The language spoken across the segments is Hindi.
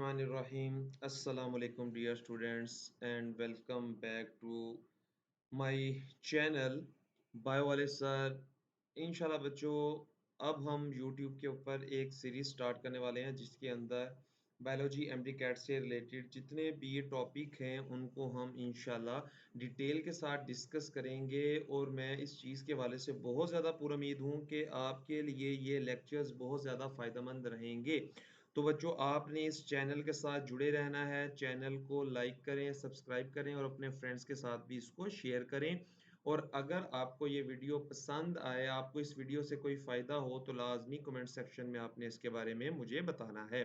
Bismillahirrahmanirrahim. Assalamu alaikum dear students and welcome back to my channel bio वाले सर। इंशाल्लाह बच्चों, अब हम YouTube के ऊपर एक सीरीज स्टार्ट करने वाले हैं जिसके अंदर बायोलॉजी एमडी कैट से रिलेटेड जितने भी टॉपिक हैं उनको हम इंशाल्लाह डिटेल के साथ डिस्कस करेंगे। और मैं इस चीज़ के हवाले से बहुत ज़्यादा पुरुमीद हूँ कि आपके लिए ये लेक्चर्स बहुत ज़्यादा फ़ायदेमंद रहेंगे। तो बच्चों, आपने इस चैनल के साथ जुड़े रहना है। चैनल को लाइक करें, सब्सक्राइब करें और अपने फ्रेंड्स के साथ भी इसको शेयर करें। और अगर आपको ये वीडियो पसंद आए, आपको इस वीडियो से कोई फ़ायदा हो, तो लाजमी कमेंट सेक्शन में आपने इसके बारे में मुझे बताना है।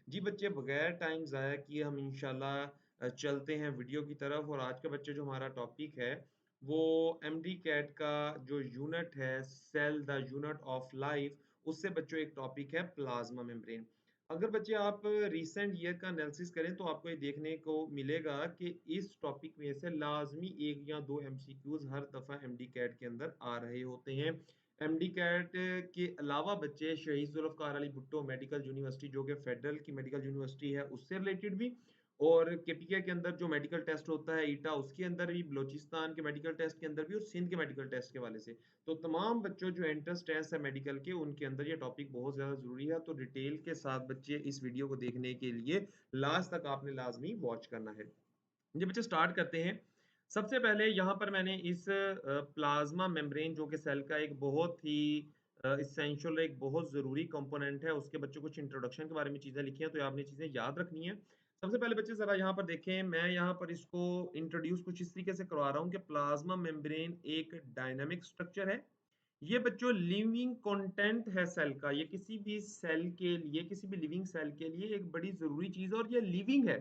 जी बच्चे, बगैर टाइम ज़ाया किए हम इंशाल्लाह चलते हैं वीडियो की तरफ। और आज का बच्चे जो हमारा टॉपिक है वो एमडी कैट का जो यूनिट है, cell the unit of life, उससे बच्चों एक टॉपिक है प्लाज्मा मेम्ब्रेन। अगर बच्चे आप रिसेंट ईयर का एनालिसिस करें तो आपको ये देखने को मिलेगा कि इस टॉपिक में से लाजमी एक या दो एमसीक्यूज हर दफा एमडी कैट के अंदर आ रहे होते हैं। एमडी कैट के अलावा बच्चे शहीद जुल्फकार अली भुट्टो मेडिकल यूनिवर्सिटी जो कि फेडरल की मेडिकल यूनिवर्सिटी है उससे रिलेटेड भी, और केपीके के अंदर जो मेडिकल टेस्ट होता है ईटा, उसके अंदर भी, बलोचिस्तान के मेडिकल टेस्ट के अंदर भी और सिंध के मेडिकल टेस्ट के वाले से। तो तमाम बच्चों जो एंट्रेंस टेस्ट है मेडिकल के, उनके अंदर ये टॉपिक बहुत ज़्यादा ज़रूरी है। तो डिटेल के साथ बच्चे इस वीडियो को देखने के लिए लास्ट तक आपने लाजमी वॉच करना है। जी बच्चे, स्टार्ट करते हैं। सबसे पहले यहाँ पर मैंने इस प्लाज्मा मेम्ब्रेन जो कि सेल का एक बहुत ही इसेंशियल, एक बहुत ज़रूरी कंपोनेंट है, उसके बच्चों कुछ इंट्रोडक्शन के बारे में चीज़ें लिखी हैं, तो आपने चीज़ें याद रखनी है। सबसे पहले बच्चे ज़रा यहाँ पर देखें, मैं यहाँ पर इसको इंट्रोड्यूस कुछ इस तरीके से करवा रहा हूँ कि प्लाज्मा मेम्ब्रेन एक डायनामिक स्ट्रक्चर है। ये बच्चों लिविंग कंटेंट है सेल का। ये किसी भी सेल के लिए, किसी भी लिविंग सेल के लिए एक बड़ी जरूरी चीज है और ये लिविंग है,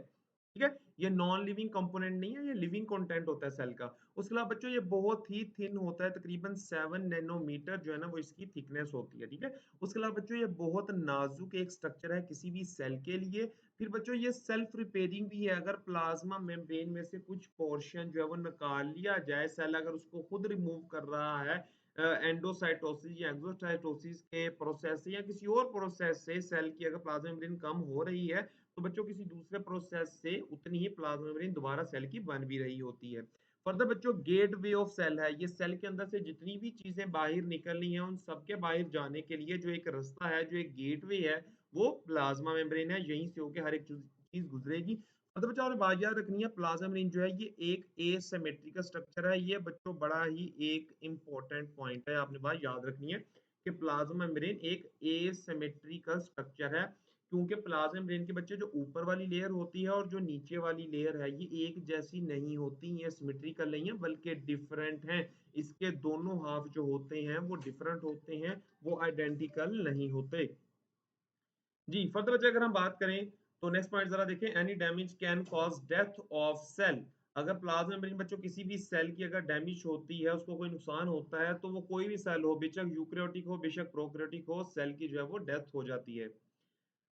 ठीक है। ये नॉन लिविंग कंपोनेंट नहीं है, ये लिविंग कंटेंट होता है सेल का। उसके अलावा बच्चों ये बहुत ही थिन होता है, तकरीबन 7 नैनोमीटर जो है ना वो इसकी थिकनेस होती है, ठीक है। उसके अलावा बच्चों ये बहुत नाजुक एक स्ट्रक्चर है किसी भी सेल के लिए। फिर बच्चों ये सेल्फ रिपेयरिंग भी है। अगर प्लाज्मा मेम्ब्रेन में से कुछ पोर्शन जो है वो निकाल लिया जाए, सेल अगर उसको खुद रिमूव कर रहा है एंडोसाइटोसिस या एक्सोसाइटोसिस के प्रोसेस से या किसी और प्रोसेस से, सेल की अगर प्लाज्मा मेम्ब्रेन कम हो रही है तो बच्चों किसी दूसरे प्रोसेस से उतनी ही प्लाज्मा मेम्ब्रेन दोबारा सेल की बन भी रही होती है। फर्दर बच्चों गेट वे ऑफ सेल है। ये सेल के अंदर से जितनी भी चीजें बाहर निकलनी है उन सबके बाहर जाने के लिए जो एक रास्ता है, जो एक गेट वे है, वो प्लाज्मा मेम्ब्रेन है। यहीं से होकर हर एक चीज गुजरेगी। मतलब बच्चों और बात याद रखनी है, प्लाज्मा मेम्ब्रेन जो है ये एक एसिमेट्रिकल स्ट्रक्चर है। ये बच्चों बड़ा ही एक इंपॉर्टेंट पॉइंट है, आपने बात याद रखनी है कि प्लाज्मा मेम्ब्रेन एक एसिमेट्रिकल स्ट्रक्चर है। क्योंकि प्लाज्मा मेम्ब्रेन के बच्चे जो ऊपर वाली लेयर होती है और जो नीचे वाली लेयर है ये एक जैसी नहीं होती, ये सिमेट्रिकल नहीं है बल्कि डिफरेंट हैं। इसके दोनों हाफ जो होते हैं वो डिफरेंट होते हैं, वो आइडेंटिकल नहीं होते। जी फर्दर बच्चे अगर हम बात करें तो नेक्स्ट पॉइंट जरा देखें, any damage can cause death of cell. अगर प्लाज्मा मेम्ब्रेन बच्चों किसी भी सेल की अगर डैमेज होती है, उसको कोई नुकसान होता है, तो वो कोई भी सेल हो, बेशक यूकैरियोटिक हो बेशक प्रोकैरियोटिक हो, सेल की जो है वो डेथ हो जाती है।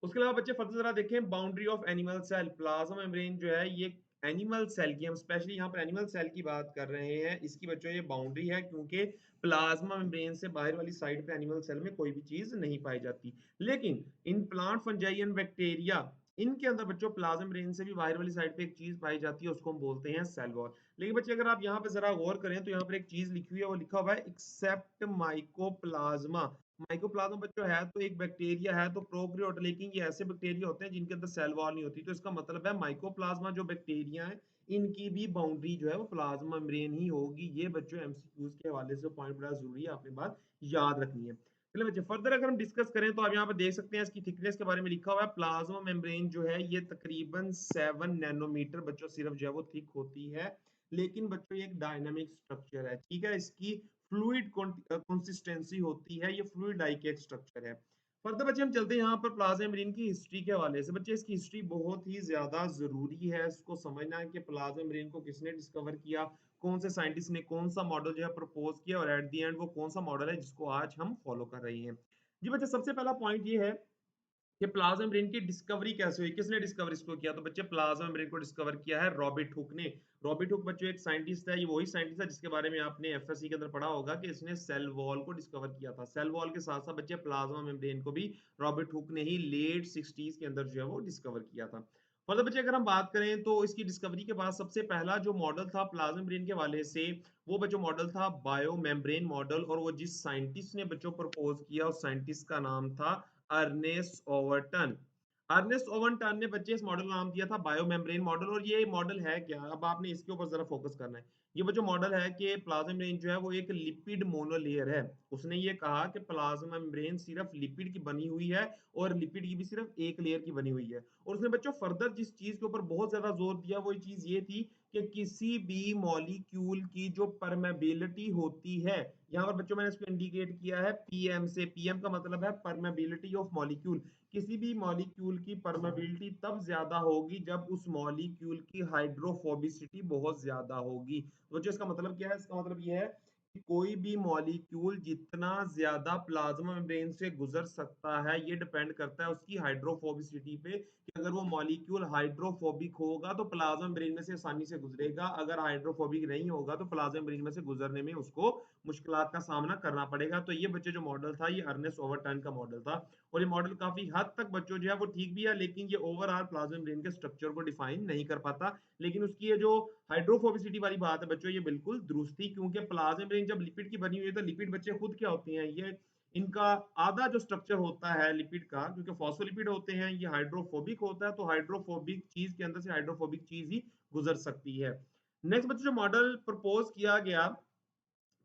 उसके अलावा बच्चे फर्दर जरा देखें, boundary of animal cell. Plasma membrane जो है ये एनिमल सेल की, हम स्पेशली यहाँ पर एनिमल सेल की बात कर रहे हैं, इसकी बच्चों ये बाउंड्री है क्योंकि प्लाज्मा मेम्ब्रेन से बाहर वाली साइड पे एनिमल सेल में कोई भी चीज नहीं पाई जाती। लेकिन in plant fungi and bacteria, इनके अंदर बच्चों प्लाज्मा मेम्ब्रेन से भी बाहर वाली साइड पे एक चीज पाई जाती है, उसको हम बोलते हैं सेल वॉल। लेकिन बच्चे अगर आप यहाँ पे जरा गौर करें तो यहाँ पर एक चीज लिखी हुई है, वो लिखा हुआ है एक्सेप्ट माइकोप्लाज्मा। माइकोप्लाज्मा बच्चों है तो एक बैक्टीरिया है तो प्रोकैरियोट, लेकिन ये ऐसे बैक्टीरिया होते हैं जिनके अंदर सेल वॉल नहीं होती। तो इसका मतलब है माइकोप्लाज्मा जो बैक्टीरिया है इनकी भी बाउंड्री जो है वो प्लाज्मा मेम्ब्रेन ही होगी। ये बच्चों एमसीक्यूज के हवाले से पॉइंट बड़ा जरूरी है, आपने बात याद रखनी है। चलिए बच्चे फर्दर अगर हम डिस्कस करें तो आप यहाँ पर देख सकते हैं इसकी थिकनेस के बारे में लिखा हुआ है। प्लाज्मा मेम्ब्रेन जो है ये तकरीबन 7 नैनोमीटर बच्चों सिर्फ जो है वो थिक होती है। लेकिन बच्चों ये एक डायनामिक स्ट्रक्चर है, ठीक है। इसकी फ्लूइड कंसिस्टेंसी होती है, ये फ्लूइड लाइक एक स्ट्रक्चर है। फर्दर बच्चे हम चलते हैं यहाँ पर प्लाज्मा मेम्ब्रेन की हिस्ट्री के हवाले से। बच्चे इसकी हिस्ट्री बहुत ही ज्यादा जरूरी है, इसको समझना है कि प्लाज्मा मेम्ब्रेन को किसने डिस्कवर किया, कौन से साइंटिस्ट ने कौन सा मॉडल जो है प्रपोज किया, और एट द एंड वो कौन सा मॉडल है जिसको आज हम फॉलो कर रहे हैं। जी बच्चे, सबसे पहला पॉइंट ये है कि प्लाज्मा मेम्ब्रेन की डिस्कवरी कैसे हुई, किसने डिस्कवर इसको किया? तो बच्चे प्लाज्मा मेम्ब्रेन को डिस्कवर किया है रॉबिट हुक ने। रॉबिट हुक बच्चों एक साइंटिस्ट है, ये वही साइंटिस्ट है जिसके बारे में आपने एफएससी के अंदर पढ़ा होगा कि इसने सेल वॉल को डिस्कवर किया था। सेल वॉल के साथ-साथ बच्चे प्लाज्मा मेम्ब्रेन को भी रॉबिट हुक ने ही लेट 60s के अंदर जो है वो डिस्कवर किया था। मतलब बच्चे अगर हम बात करें तो इसकी डिस्कवरी के बाद सबसे पहला जो मॉडल था प्लाज्मा मेम्ब्रेन के हवाले से, वो बच्चों मॉडल था बायो मेम्ब्रेन मॉडल, और वो जिस साइंटिस्ट ने बच्चों प्रपोज किया उस साइंटिस्ट का नाम था अर्नेस्ट ओवरटन। अर्नेस्ट ओवरटन ने बच्चे इस मॉडल का नाम दिया था बायो मेम्ब्रेन मॉडल। और ये मॉडल है क्या, अब आपने इसके ऊपर जरा फोकस करना है। ये वो जो मॉडल है कि प्लाज्मा मेम्ब्रेन जो है वो एक लिपिड मोनोलेयर है। उसने ये कहा कि प्लाज्मा मेम्ब्रेन सिर्फ लिपिड की बनी हुई है, और लिपिड की भी सिर्फ एक लेयर की बनी हुई है। और उसने बच्चों फर्दर जिस चीज के ऊपर बहुत ज्यादा जोर दिया वो चीज ये थी कि किसी भी मॉलिक्यूल की जो परमेबिलिटी होती है, यहाँ पर बच्चों मैंने इसको इंडिकेट किया है पीएम से। पीएम का मतलब है परमेबिलिटी ऑफ मॉलिक्यूल। किसी भी मॉलिक्यूल की परमेबिलिटी तब ज्यादा होगी जब उस मॉलिक्यूल की हाइड्रोफोबिसिटी बहुत ज्यादा होगी। तो जो इसका मतलब क्या है, इसका मतलब यह है कि कोई भी मॉलिक्यूल जितना ज्यादा प्लाज्मा मेम्ब्रेन से गुजर सकता है, ये डिपेंड करता है उसकी हाइड्रोफोबिसिटी पे, कि अगर वो मॉलिक्यूल हाइड्रोफोबिक होगा तो प्लाज्मा मेम्ब्रेन में से आसानी से गुजरेगा, अगर हाइड्रोफोबिक नहीं होगा तो प्लाज्मा मेम्ब्रेन में से गुजरने में उसको मुश्किलात का सामना करना पड़ेगा। तो ये बच्चे जो मॉडल था ये अर्नेस्ट ओवरटन का मॉडल था, और ये मॉडल काफी हद तक बच्चों जो है वो ठीक भी है, लेकिन ये ओवरऑल प्लाज्मा मेम्ब्रेन के स्ट्रक्चर को डिफाइन नहीं कर पाता। लेकिन उसकी ये जो हाइड्रोफोबिसिटी वाली बात है बच्चों, ये बिल्कुल दुरुस्त थी, क्योंकि प्लाज्मा मेम्ब्रेन जब लिपिड की बनी हुई है तो लिपिड बच्चे खुद क्या होते हैं, ये इनका आधा जो स्ट्रक्चर होता है लिपिड का, क्योंकि फॉस्फोलिपिड होते हैं, ये हाइड्रोफोबिक होता है, तो हाइड्रोफोबिक चीज के अंदर से हाइड्रोफोबिक चीज ही गुजर सकती है। नेक्स्ट बच्चों जो मॉडल प्रपोज किया गया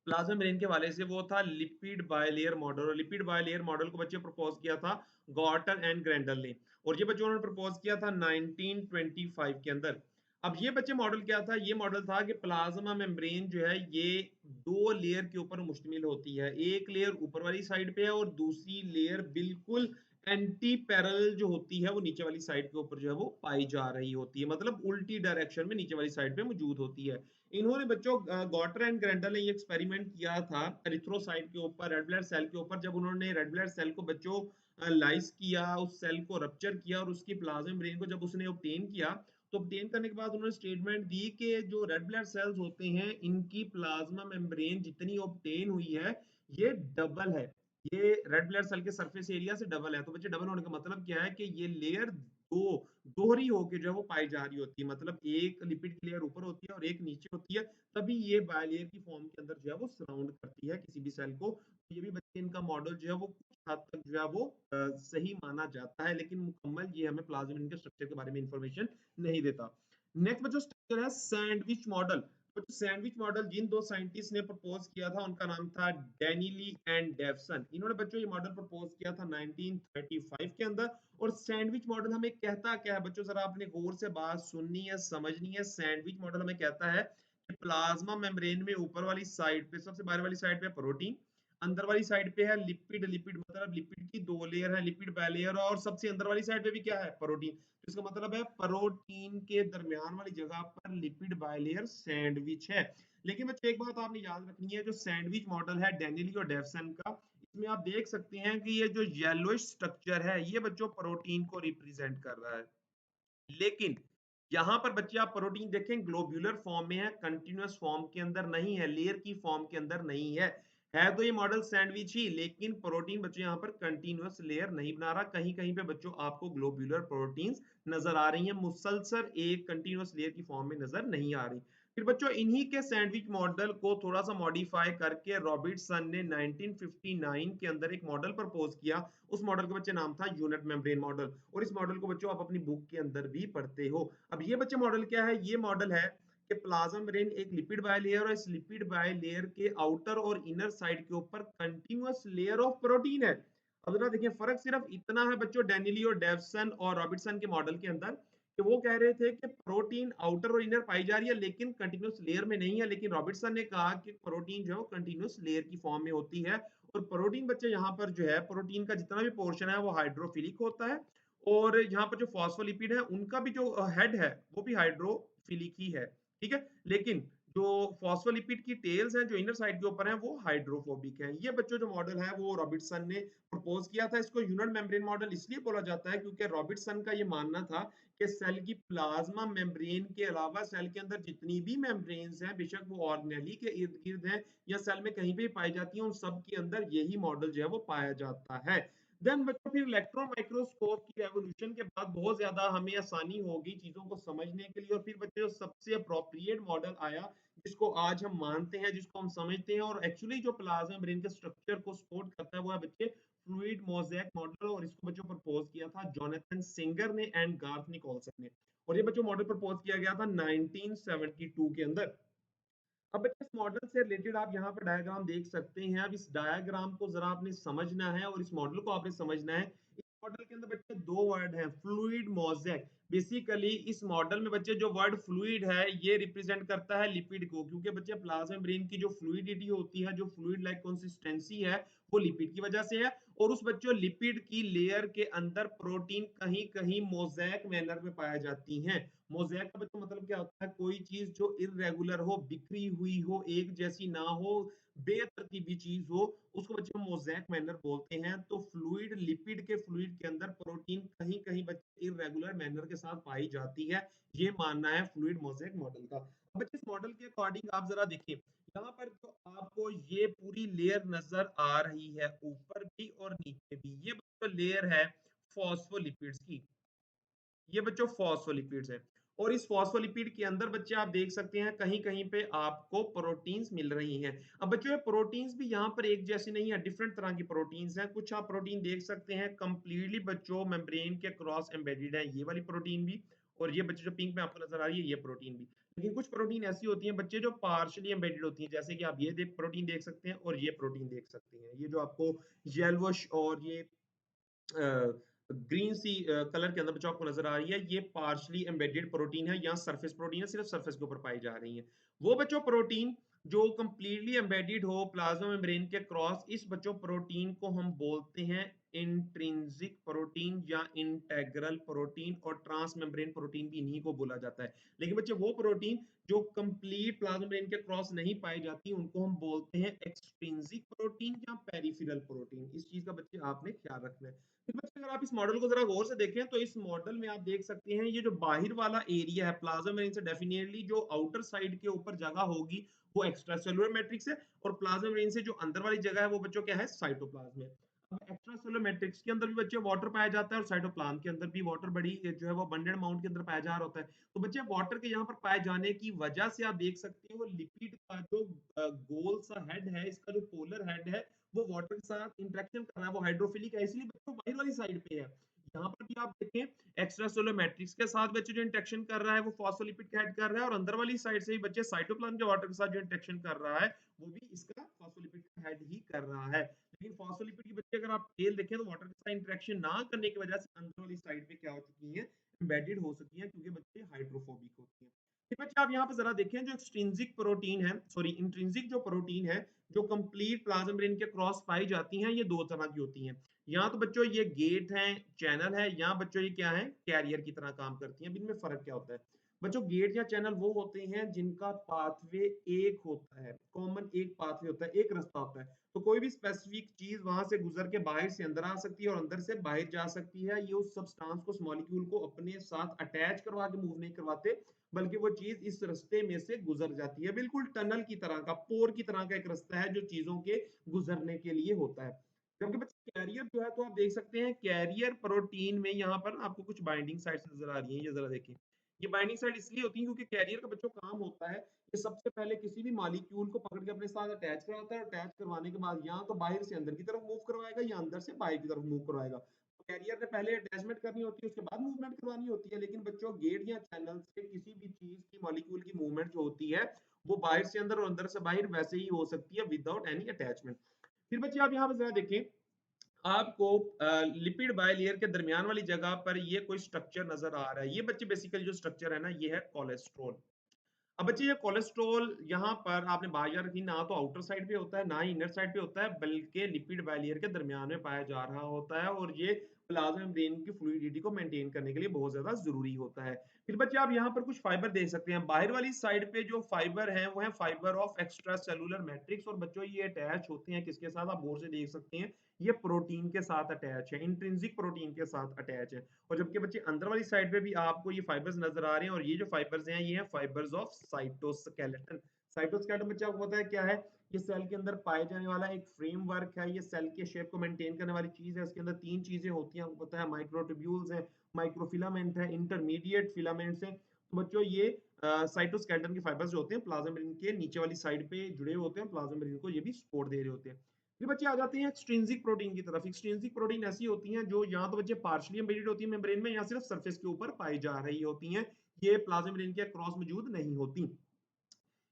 प्लाज्मा मेम्ब्रेन के हवाले से वो था लिपिड बायलेयर मॉडल। और लिपिड बायलेयर मॉडल को बच्चे प्रपोज किया था गॉर्टन एंड ग्रेंडल ने, और ये बच्चों उन्होंने प्रपोज किया था 1925 के अंदर। अब ये बच्चे मॉडल क्या था, ये मॉडल था कि प्लाज्मा मेम्ब्रेन जो है ये दो लेयर के ऊपर मुश्तमिल होती है। एक लेयर ऊपर वाली साइड पे है और दूसरी लेयर बिल्कुल एंटी पैरेलल जो होती है वो नीचे वाली साइड के ऊपर जो है वो पाई जा रही होती है, मतलब उल्टी डायरेक्शन में नीचे वाली साइड पे मौजूद होती है। इन्होंने बच्चों गॉटर एंड ग्रेंडल ने ये एक्सपेरिमेंट किया था एरिथ्रोसाइट के ऊपर, रेड ब्लड सेल के ऊपर। जब उन्होंने रेड ब्लड सेल को बच्चों लाइस किया, उस सेल को रप्चर किया और उसकी प्लाज्मा मेम्ब्रेन को जब उसने ऑब्टेन किया, तो ऑब्टेन करने के बाद उन्होंने स्टेटमेंट दी कि जो रेड ब्लड सेल्स होते हैं इनकी प्लाज्मा मेम्ब्रेन जितनी ऑब्टेन हुई है ये डबल है, ये रेड ब्लड सेल के सरफेस एरिया से डबल है। तो बच्चे डबल होने का मतलब क्या है कि ये लेयर दो दोहरी होके जो है वो पाई जा रही होती है, मतलब एक लिपिड की लेयर ऊपर होती है और एक नीचे होती है, तभी ये बायलेयर की फॉर्म के अंदर जो है वो सराउंड करती है किसी भी सेल को। तो ये भी बच्चे इनका मॉडल जो है वो कुछ हद तक जो है वो सही माना जाता है, लेकिन मुकम्मल ये हमें प्लाज्मा के स्ट्रक्चर के बारे में इंफॉर्मेशन नहीं देता। नेक्स्ट जो स्ट्रक्चर है सैंडविच मॉडल। तो सैंडविच मॉडल जिन दो साइंटिस्ट ने प्रपोज किया था उनका नाम था डेनिली एंड डेवसन। इन्होंने बच्चों ये मॉडल प्रपोज किया था 1935 के अंदर। और सैंडविच मॉडल हमें कहता क्या है बच्चों, जरा आपने गौर से बात सुननी है, समझनी है। सैंडविच मॉडल हमें कहता है कि प्लाज्मा मेम्ब्रेन में ऊपर वाली साइड पे, सबसे बाहर वाली साइड पे प्रोटीन, अंदर वाली साइड पे है लिपिड। लिपिड मतलब लिपिड की दो लेयर है, लिपिड बायलेयर, और सबसे अंदर वाली साइड पे भी क्या है, प्रोटीन। तो इसका मतलब है प्रोटीन के दरमियान वाली जगह पर लिपिड बायलेयर सैंडविच है। लेकिन बच्चों एक बात आपने याद रखनी है, जो सैंडविच मॉडल है डेनिली और डेवसन का, इसमें आप देख सकते हैं कि ये जो येलोइश स्ट्रक्चर है ये बच्चों प्रोटीन को रिप्रेजेंट कर रहा है। लेकिन यहाँ पर बच्चे आप प्रोटीन देखें ग्लोब्यूलर फॉर्म में है, कंटिन्यूअस फॉर्म के अंदर नहीं है, लेयर की फॉर्म के अंदर नहीं है। है तो ये मॉडल सैंडविच ही, लेकिन प्रोटीन बच्चों यहाँ पर कंटिन्यूअस लेयर नहीं बना रहा। कहीं कहीं पे बच्चों आपको ग्लोब्यूलर प्रोटीन्स नजर आ रही हैं, मुसलसल एक कंटिन्यूअस लेयर की फॉर्म में नजर नहीं आ रही। फिर बच्चों इन्हीं के सैंडविच मॉडल को थोड़ा सा मॉडिफाई करके रॉबर्टसन ने 1959 के अंदर एक मॉडल प्रपोज किया। उस मॉडल का बच्चे नाम था यूनिट मेम्ब्रेन मॉडल, और इस मॉडल को बच्चों आप अपनी बुक के अंदर भी पढ़ते हो। अब ये बच्चे मॉडल क्या है, ये मॉडल है कि प्लाज्मा मेम्ब्रेन एक लिपिड बायलेयर, और इस लिपिड बायलेयर के आउटर और इनर साइड के ऊपर कंटीन्यूअस लेयर ऑफ प्रोटीन है। अब जरा देखिए फर्क सिर्फ इतना है बच्चों डेनिली और डेवसन और रॉबर्टसन के मॉडल के अंदर, कि वो कह रहे थे कि प्रोटीन आउटर और इनर पाई जा रही है लेकिन कंटीन्यूअस लेयर में नहीं है, लेकिन रॉबर्टसन ने कहा कि प्रोटीन जो है कंटीन्यूअस लेयर की फॉर्म में होती है। और प्रोटीन बच्चे यहाँ पर जो है प्रोटीन का जितना भी पोर्शन है वो हाइड्रोफिलिक होता है, और यहाँ पर जो फॉस्फोलिपिड है उनका भी जो हेड है वो भी हाइड्रोफिलिक ही है, ठीक है। लेकिन जो फॉस्फोलिपिड की टेल्स हैं जो इनर साइड के ऊपर हैं वो हाइड्रोफोबिक हैं। ये बच्चों जो मॉडल है वो रॉबर्टसन ने प्रपोज किया था। इसको यूनिट मेम्ब्रेन मॉडल इसलिए बोला जाता है क्योंकि रॉबर्टसन का ये मानना था कि सेल की प्लाज्मा मेम्ब्रेन के अलावा सेल के अंदर जितनी भी मेम्ब्रेन्स हैं, बेशक वो ऑर्गेनेली के इर्द गिर्द हैं या सेल में कहीं भी पाई जाती हैं, उन सब के अंदर यही मॉडल जो है वो पाया जाता है। देन बच्चों फिर इलेक्ट्रॉन माइक्रोस्कोप की रेवोल्यूशन के बाद बहुत ज्यादा हमें आसानी होगी चीजों को समझने के लिए, और फिर बच्चे जो सबसे अप्रोप्रिएट मॉडल आया जिसको आज हम मानते हैं, जिसको हम समझते हैं और एक्चुअली जो प्लाज्मा ब्रेन के स्ट्रक्चर को सपोर्ट करता है, वो है बच्चे फ्लूइड मोज़ेक मॉडल। और इसको बच्चों प्रपोज किया था जोनाथन सिंगर ने एंड गार्थ निकोलसन ने, और ये बच्चों मॉडल प्रपोज किया गया था 1972 के अंदर। अब बच्चे इस मॉडल से रिलेटेड आप यहाँ पर डायग्राम देख सकते हैं। अब इस डायग्राम को जरा आपने समझना है और इस मॉडल को आपने समझना है। इस मॉडल के अंदर बच्चे दो वर्ड हैं, फ्लूइड मोज़ेक। बेसिकली इस मॉडल में बच्चे जो वर्ड फ्लूइड है ये रिप्रेजेंट करता है लिपिड को, क्योंकि बच्चे प्लाज्मा ब्रेन की जो फ्लूइडिटी होती है, जो फ्लूइड लाइक कंसिस्टेंसी है, वो लिपिड की वजह से है। और उस बच्चों लिपिड की लेयर के अंदर प्रोटीन कहीं कहीं मोज़ेक मैनर में पाई जाती हैं। मोज़ेक का बच्चों मतलब क्या होता है? कोई चीज जो इर्रेगुलर हो, बिखरी हुई हो, एक जैसी ना हो, बेतरतीबी चीज हो, उसको बच्चे मोज़ेक मैनर बोलते हैं। तो फ्लूइड लिपिड के फ्लूइड के अंदर प्रोटीन कहीं कहीं बच्चे इर्रेगुलर मैनर के साथ पाई जाती है। ये मानना है फ्लूइड मोज़ेक मॉडल का। अब बच्चे इस मॉडल के अकॉर्डिंग आप जरा देखिए, यहाँ पर तो आपको ये पूरी लेयर नजर आ रही है, ऊपर भी और नीचे भी। ये बच्चों लेयर है फॉस्फोलिपिड्स की, ये बच्चों फॉस्फोलिपिड्स है। और इस फॉस्फोलिपिड के अंदर बच्चे आप देख सकते हैं कहीं कहीं पे आपको प्रोटीन्स मिल रही हैं। अब बच्चों ये प्रोटीन्स भी यहाँ पर एक जैसी नहीं है, डिफरेंट तरह की प्रोटीन्स हैं। कुछ आप प्रोटीन देख सकते हैं कंप्लीटली बच्चों मेम्ब्रेन के क्रॉस एम्बेडेड है, ये वाली प्रोटीन भी। और ये बच्चे जो पिंक में आपको नजर आ रही है, ये प्रोटीन भी। लेकिन कुछ प्रोटीन ऐसी होती हैं बच्चे जो पार्शियली एम्बेडेड होती हैं, जैसे कि आप ये प्रोटीन देख सकते हैं और ये प्रोटीन देख सकते हैं। ये जो आपको येलोइश और ये ग्रीन सी कलर के अंदर बच्चों आपको नजर आ रही है, ये पार्शली एम्बेडेड प्रोटीन है, यहाँ सरफेस प्रोटीन है, सिर्फ सरफेस के ऊपर पाई जा रही है। वो बच्चों प्रोटीन जो कंप्लीटली एम्बेडेड हो प्लाज्मा मेम्ब्रेन के क्रॉस, इस बच्चों प्रोटीन को हम बोलते हैं इंट्रिंसिक प्रोटीन या इंटेग्रल प्रोटीन, और ट्रांस मेम्ब्रेन प्रोटीन भी इन्हीं को बोला जाता है। लेकिन बच्चे वो प्रोटीन जो कंप्लीट प्लाज्मा मेम्ब्रेन के क्रॉस नहीं पाई जाती, उनको हम बोलते हैं एक्सट्रिंसिक प्रोटीन या पेरिफेरल प्रोटीन। इस चीज का बच्चे आपने ख्याल रखना है। फिर बच्चे अगर आप इस मॉडल को जरा गौर से देखें तो इस मॉडल में आप देख सकते हैं ये जो बाहर वाला एरिया है प्लाज्मा मेम्ब्रेन से, डेफिनेटली जो आउटर साइड के ऊपर जगह होगी वो एक्स्ट्रा सेलुलर मैट्रिक्स है, और प्लाज्मा मेम्ब्रेन से जो अंदर वाली जगह है वो बच्चों क्या है? साइटोप्लाज्म है। अब एक्स्ट्रा सेलुलर मैट्रिक्स के अंदर भी बच्चे वाटर पाया जाता है और साइटोप्लाज्म के अंदर भी वाटर बड़ी जो है वो अबंडेंट अमाउंट के अंदर पाया जा रहा होता है। तो बच्चे वाटर के यहाँ पर पाए जाने की वजह से आप देख सकते हो लिपिड का जो गोल सा हेड है, इसका जो पोलर हेड है, वो वाटर के साथ इंटरेक्शन कर रहा है, वो हाइड्रोफिलिक है, इसलिए बच्चों बाहर वाली साइड पे है। यहाँ पर भी आप देखें एक्स्ट्रा सेलुलर मैट्रिक्स के साथ बच्चे जो इंटरेक्शन कर रहा है वो फॉस्फोलिपिड का हेड कर रहा है, और अंदर वाली साइड से ही बच्चे साइटोप्लाज्म के वाटर के साथ जो इंटरेक्शन कर रहा है वो भी इसका फॉस्फोलिपिड का हेड ही कर रहा है। लेकिन फॉस्फोलिपिड की बच्चे अगर आप टेल देखें तो वाटर के साथ इंटरेक्शन ना करने की वजह से अंदर वाली साइड पे क्या हो चुकी है? एम्बेडेड हो चुकी है, क्योंकि बच्चे हाइड्रोफोबिक होती हैं। फिर बच्चे आप यहाँ पर जरा देखें जो एक्सट्रिंसिक प्रोटीन है, सॉरी इंट्रिंसिक जो प्रोटीन है जो कंप्लीट प्लाज्मा मेम्ब्रेन के क्रॉस पाई जाती हैं, ये दो तरह की होती हैं। यहाँ तो बच्चों ये गेट है, चैनल है, यहाँ बच्चों ये क्या है? कैरियर की तरह काम करती हैं। अब इनमें फर्क क्या होता है? बच्चों गेट या चैनल वो होते हैं जिनका पाथवे एक होता है, कॉमन एक पाथवे होता है, एक रास्ता होता है। तो कोई भी स्पेसिफिक चीज वहां से गुजर के बाहर से अंदर आ सकती है और अंदर से बाहर जा सकती है। ये उस सब्सटेंस को, उस मॉलिक्यूल को अपने साथ अटैच करवा के मूव नहीं करवाते, बल्कि वो चीज इस रास्ते में से गुजर जाती है। बिल्कुल टनल की तरह का, पोर की तरह का एक रास्ता है जो चीजों के गुजरने के लिए होता है। जबकि बच्चे कैरियर जो है तो आप देख सकते हैं कैरियर प्रोटीन में यहाँ पर आपको कुछ बाइंडिंग साइट्स नजर आ रही हैं, ये जरा देखिए। ये बाइंडिंग साइट इसलिए होती है क्योंकि कैरियर का बच्चों काम होता है कि सबसे पहले किसी भी मॉलिक्यूल को पकड़ के अपने साथ अटैच कराता है, और अटैच करवाने के बाद यहाँ तो बाहर से अंदर की तरफ मूव करवाएगा या अंदर से बाहर की तरफ मूव करवाएगा। तो कैरियर ने पहले अटैचमेंट करनी होती है, उसके बाद मूवमेंट करवानी होती है। लेकिन बच्चों गेट या चैनल से किसी भी चीज की, मॉलिक्यूल की मूवमेंट जो होती है वो बाहर से अंदर और अंदर से बाहर वैसे ही हो सकती है विदाउट एनी अटैचमेंट। फिर बच्चे आप यहाँ पर जरा देखें, आपको लिपिड बायलेयर के दरमियान वाली जगह पर ये कोई स्ट्रक्चर नजर आ रहा है। ये बच्चे बेसिकली जो स्ट्रक्चर है ना, ये है कोलेस्ट्रॉल। अब बच्चे ये कोलेस्ट्रॉल यहाँ पर आपने बाहर रखी, ना तो आउटर साइड पे होता है ना ही इनर साइड पे होता है, बल्कि लिपिड बायलेयर के दरमियान में पाया जा रहा होता है। और ये प्लाज्मा मेम्ब्रेन की फ्लूइडिटी को मेंटेन करने के लिए बहुत ज्यादा जरूरी होता है। फिर बच्चे आप यहाँ पर कुछ फाइबर देख सकते हैं। बाहर वाली साइड पे जो फाइबर है वो है fibre of extra cellular matrix, और बच्चों ये अटैच होते हैं किसके साथ, आप गौर से देख सकते हैं, ये प्रोटीन के साथ अटैच है, इंट्रिंसिक प्रोटीन के साथ अटैच है। और जबकि बच्चे अंदर वाली साइड पे भी आपको ये फाइबर्स नजर आ रहे हैं, और ये जो फाइबर्स हैं ये हैं फाइबर्स ऑफ साइटोस्केलेटन। साइटोस्केलेटन बच्चे आपको पता है क्या है, ये सेल के अंदर पाए जाने वाला एक फ्रेमवर्क है, ये सेल के शेप को मेंटेन करने वाली चीज है। इसके अंदर तीन चीजें होती हैं, आपको पता है, माइक्रोट्यूब्यूल्स है, माइक्रोफिलामेंट है, इंटरमीडिएट फिलामेंट्स है। तो बच्चों ये साइटोस्केलेटन के फाइबर्स जो होते हैं प्लाज्मा मेम्ब्रेन के नीचे वाली साइड पे जुड़े होते हैं, प्लाज्मा मेम्ब्रेन को ये भी सपोर्ट दे रहे होते हैं। फिर बच्चे आ जाते हैं एक्सट्रिंसिक प्रोटीन की तरफ। एक्सट्रिंसिक प्रोटीन ऐसी होती हैं जो यहाँ तो बच्चे पार्शियली एम्बेडेड होती है मेम्ब्रेन में, या सिर्फ सरफेस के ऊपर पाई जा रही होती हैं, ये प्लाज्मा मेम्ब्रेन के अक्रॉस मौजूद नहीं होती।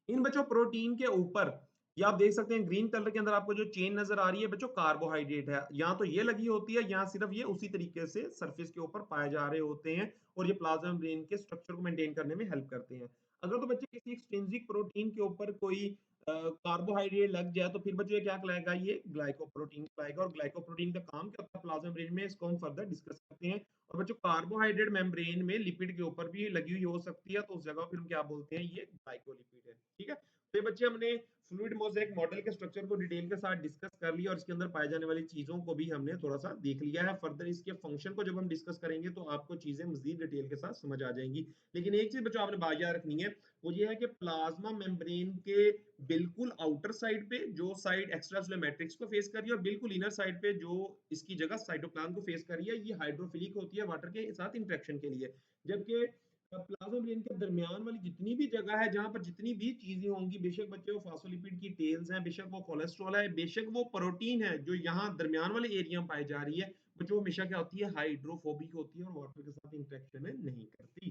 इन बच्चों प्रोटीन के ऊपर ये आप देख सकते हैं ग्रीन कलर के अंदर आपको जो चेन नजर आ रही है बच्चों, कार्बोहाइड्रेट है, यहाँ तो ये लगी होती है, यहाँ सिर्फ ये उसी तरीके से सरफेस के ऊपर पाए जा रहे होते हैं, और ये प्लाज्मा मेम्ब्रेन के स्ट्रक्चर को मेंटेन करने में हेल्प करते हैं। अगर तो बच्चे किसी एक्सट्रिंसिक प्रोटीन के ऊपर कोई कार्बोहाइड्रेट लग जाए तो फिर बच्चों ये क्या कहलाएगा, ये ग्लाइकोप्रोटीन कहलाएगा। और ग्लाइकोप्रोटीन का काम क्या होता है प्लाज्मा मेम्ब्रेन में, इसको हम फर्दर डिस्कस करते हैं। और बच्चों कार्बोहाइड्रेट मेम्ब्रेन में लिपिड के ऊपर भी लगी हुई हो सकती है, तो उस जगह फिर हम क्या बोलते हैं, ये ग्लाइकोलिपिड है। ठीक है, तो ये बच्चे हमने फ्लूइड मोज़ेक मॉडल के स्ट्रक्चर को डिटेल के साथ डिस्कस कर लिया, और इसके अंदर पाए जाने वाली चीजों को भी हमने थोड़ा सा देख लिया है। फर्दर इसके फंक्शन को जब हम डिस्कस करेंगे तो आपको चीजें मजीद डिटेल के साथ समझ आ जाएंगी। लेकिन एक चीज बच्चों आपने बात याद रखनी है, वो ये है कि प्लाज्मा मेम्ब्रेन के बिल्कुल आउटर साइड पे जो साइड एक्स्ट्रासेलुलर मैट्रिक्स को फेस कर रही है, और बिल्कुल इनर साइड पे जो इसकी जगह साइटोप्लाज्म को फेस कर रही है, ये हाइड्रोफिलिक होती है वाटर के साथ इंटरेक्शन के लिए। जबकि प्लाज्मा मेम्ब्रेन के दरमियान वाली जितनी भी जगह है, जहां पर जितनी भी चीजें होंगी, बेशक बच्चे वो फास्फोलिपिड की टेल्स हैं, बेशक वो कोलेस्ट्रॉल है, बेशक वो प्रोटीन है, जो यहाँ दरमियान वाले एरिया में पाई जा रही है, बच्चों हमेशा क्या होती है, हाइड्रोफोबिक होती है और वाटर के साथ इंटरेक्शन नहीं करती।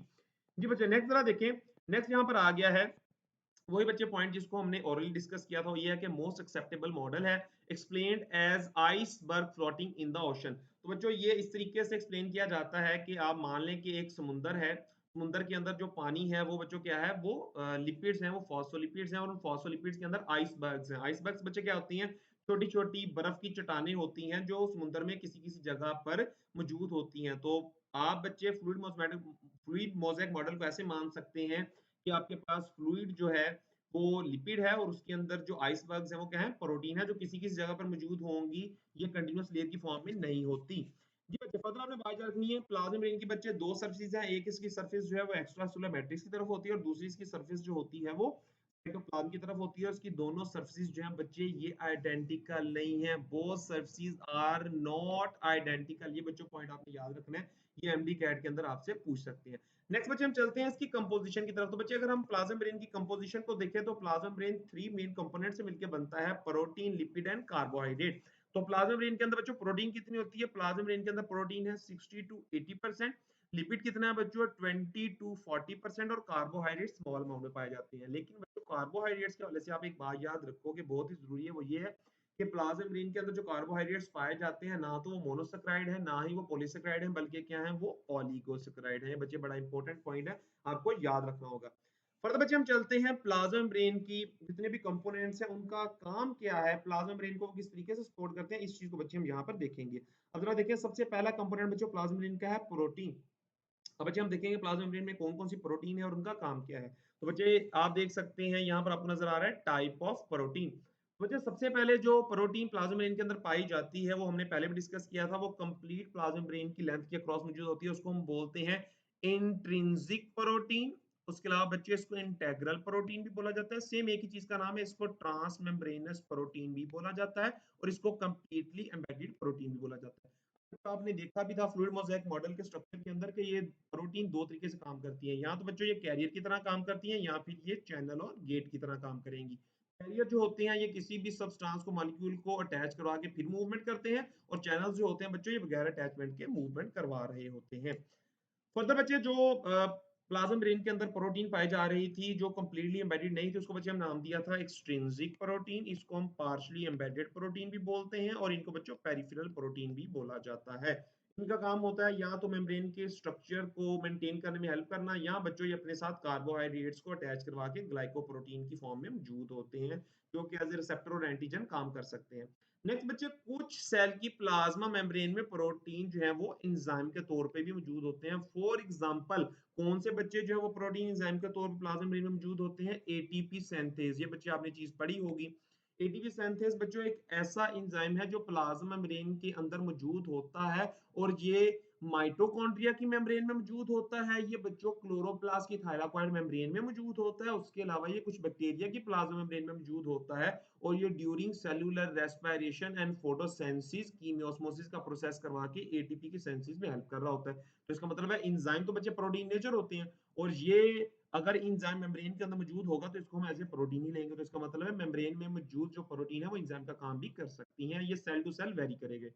जी बच्चे नेक्स्ट जरा देखें। नेक्स्ट यहाँ पर आ गया है वही बच्चे पॉइंट जिसको हमने ओरली डिस्कस किया था, वो ये है कि मोस्ट एक्सेप्टेबल मॉडल है explained as iceberg floating in the ocean. तो बच्चों ये इस तरीके से एक्सप्लेन किया जाता है कि आप मान लें कि एक समुंदर है, समुंदर के अंदर जो पानी है वो बच्चों क्या है, वो लिपिड्स हैं, वो फॉस्फोलिपिड्स हैं, और उन फॉस्फोलिपिड्स के अंदर आइसबर्ग्स हैं। आइसबर्ग्स बच्चे क्या होती हैं, छोटी छोटी बर्फ की चट्टानें होती हैं जो समुद्र में किसी किसी जगह पर मौजूद होती हैं। तो आप बच्चे फ्लूइड मोज़ेक मॉडल को ऐसे मान सकते हैं कि आपके पास फ्लूइड जो है वो लिपिड है, और उसके अंदर जो आइसबर्ग्स है वो क्या है, प्रोटीन है, जो किसी किसी जगह पर मौजूद होंगी, ये कंटिन्यूअस लेयर की फॉर्म में नहीं होती। जी बच्चे फर्दर आपने बात याद रखनी है, प्लाज्मा मेम्ब्रेन की बच्चे दो सरफेस है, एक इसकी सरफेस जो है वो एक्स्ट्रासेलुलर मैट्रिक्स की तरफ होती है, और दूसरी इसकी सरफेस जो होती है वो साइटोप्लाज्म की तरफ होती है। और इसकी दोनों सरफेस जो है बच्चे ये आइडेंटिकल नहीं है, both surface are not identical. ये बच्चों पॉइंट आपने याद रखना है, ये एमडी कैट के अंदर आपसे पूछ सकते हैं। नेक्स्ट बच्चे हम चलते हैं इसकी कंपोजिशन की तरफ। तो बच्चे अगर हम प्लाज्मा मेम्ब्रेन की कंपोजिशन को देखें तो plasma membrane three main component से मिलकर बनता है, प्रोटीन, लिपिड एंड कार्बोहाइड्रेट। तो प्लाज्मा मेम्ब्रेन के अंदर बच्चों प्रोटीन कितनी होती है, प्लाज्मा मेम्ब्रेन के अंदर प्रोटीन है 60 टू 80%, लिपिड कितना है बच्चों 20 टू 40%, और कार्बोहाइड्रेट स्मॉल अमाउंट में पाए जाते हैं। लेकिन बच्चों कार्बोहाइड्रेट्स के हवाले से आप एक बात याद रखोगे बहुत ही जरूरी है, वो ये है कि प्लाज्मा मेम्ब्रेन के अंदर जो कार्बोहाइड्रेट्स पाए जाते हैं, ना तो वो मोनोसेकेराइड है ना ही वो पॉलीसेकेराइड है, बल्कि क्या है, वो ऑलिगोसेकेराइड है। ये बच्चे बड़ा इंपॉर्टेंट पॉइंट है, आपको याद रखना होगा। फर्दर बच्चे हम चलते हैं प्लाज्मा मेम्ब्रेन की जितने भी कंपोनेंट्स हैं उनका काम क्या है, प्लाज्मा मेम्ब्रेन को किस तरीके से सपोर्ट करते हैं, इस चीज को बच्चे हम यहाँ पर देखेंगे। अब जरा देखिए सबसे पहला कंपोनेंट बच्चों प्लाज्मा मेम्ब्रेन का है प्रोटीन। अब बच्चे हम देखेंगे प्लाज्मा मेम्ब्रेन में कौन कौन सी प्रोटीन है और उनका काम क्या है। तो बच्चे आप देख सकते हैं यहाँ पर आपको नजर आ रहा है टाइप ऑफ प्रोटीन। तो बच्चे सबसे पहले जो प्रोटीन प्लाज्मा मेम्ब्रेन के अंदर पाई जाती है वो हमने पहले भी डिस्कस किया था, वो कंप्लीट प्लाज्मा मेम्ब्रेन की लेंथ के अक्रॉस मौजूद होती है, उसको हम बोलते हैं इंट्रिंसिक प्रोटीन। उसके अलावा बच्चे इसको इंटेग्रल प्रोटीन भी बोला जाता है, सेम एक ही चीज का नाम है, इसको ट्रांस मेम्ब्रेनस प्रोटीन भी बोला जाता है, और इसको कंप्लीटली एम्बेडेड प्रोटीन भी बोला जाता है। तो आपने देखा भी था फ्लूइड मोज़ेक मॉडल के स्ट्रक्चर के अंदर कि ये प्रोटीन दो तरीके से काम करती है, या तो बच्चों ये कैरियर की तरह काम करती हैं, या फिर ये चैनल और गेट की तरह काम करेंगी। कैरियर जो होते हैं ये किसी भी सब्सटेंस को मॉलिक्यूल को अटैच करवा के फिर मूवमेंट करते हैं, और चैनल्स जो होते हैं बच्चों ये बगैर अटैचमेंट के मूवमेंट करवा रहे होते हैं। फर्दर बच्चे जो प्लाज्मा मेम्ब्रेन के अंदर प्रोटीन पाई जा रही थी जो कंप्लीटली एम्बेडेड नहीं थी, उसको बच्चे हम नाम दिया था एक्सट्रिंसिक प्रोटीन, इसको हम पार्शियली एम्बेडेड प्रोटीन भी बोलते हैं, और इनको बच्चों पेरिफेरल प्रोटीन भी बोला जाता है। इनका काम होता है या तो मेम्ब्रेन के स्ट्रक्चर को मेंटेन करने में हेल्प करना, या बच्चों ये अपने साथ कार्बोहाइड्रेट्स को अटैच करवा के ग्लाइकोप्रोटीन की फॉर्म में मौजूद होते हैं, जो कि एज ए रिसेप्टर और एंटीजन काम कर सकते हैं। नेक्स्ट बच्चे, कुछ सेल की प्लाज्मा मेम्ब्रेन में प्रोटीन जो है वो एंजाइम के तौर पे भी मौजूद होते हैं। फॉर एग्जांपल, कौन से बच्चे जो है वो प्रोटीन एंजाइम के तौर पर प्लाज्मा मेम्ब्रेन में मौजूद होते हैं? एटीपी सिंथेज, ये बच्चे आपने चीज पढ़ी होगी। एटीपी सिंथेज बच्चों एक ऐसा एंजाइम है जो प्लाज्मा मेम्ब्रेन के अंदर मौजूद होता है, और ये माइटोकॉन्ड्रिया की मेम्ब्रेन में मौजूद होता है, ये बच्चों क्लोरोप्लास्ट की थाइलाकॉइड मेम्ब्रेन में मौजूद होता है, उसके अलावा ये कुछ बैक्टीरिया की प्लाज्मा मेम्ब्रेन में मौजूद होता है, और ये during cellular respiration and photosynthesis chemiosmosis का प्रोसेस करवा के एटीपी की सिंथेसिस में हेल्प कर रहा होता है। तो इसका मतलब है एंजाइम तो बच्चे प्रोटीन नेचर होते हैं, और ये अगर एंजाइम मेम्ब्रेन के अंदर मौजूद होगा तो इसको हम एज ए प्रोटीन ही लेंगे। तो इसका मतलब है मेम्ब्रेन में मौजूद जो प्रोटीन है वो एंजाइम का काम भी कर सकती हैं। ये सेल टू सेल वेरी करेंगे।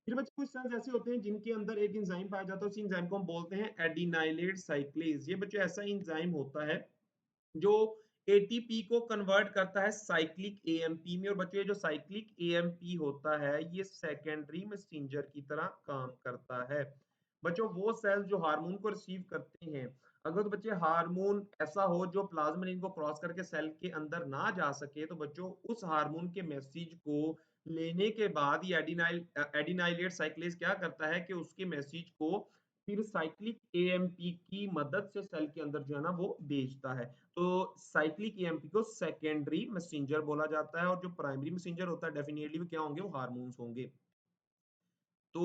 फिर बच्चे कुछ सेल्स ऐसे होते हैं जिनके अंदर एक एंजाइम पाया जाता है, उस एंजाइम को हम बोलते हैं एडिनाइलेट साइक्लेज। ये बच्चे ऐसा एंजाइम होता है जो एटीपी को कन्वर्ट करता है साइक्लिक एएमपी में, और बच्चों ये जो साइक्लिक एएमपी होता है ये सेकेंडरी मैसेंजर की तरह काम करता है। बच्चों वो सेल जो हार्मोन को रिसीव करते हैं, अगर तो बच्चे हार्मोन ऐसा हो जो प्लाज्मा को क्रॉस करके सेल के अंदर ना जा सके, तो बच्चों उस हार्मोन के मैसेज को लेने के बाद ये एडिनाइलेट साइक्लेज क्या करता है कि उसके मैसेज को फिर साइक्लिक एएमपी की मदद से सेल के अंदर जो है ना वो भेजता है। तो साइक्लिक एएमपी को सेकेंडरी मैसेंजर बोला जाता है, और जो प्राइमरी मैसेंजर होता है डेफिनेटली वो क्या होंगे? वो हार्मोन्स होंगे। तो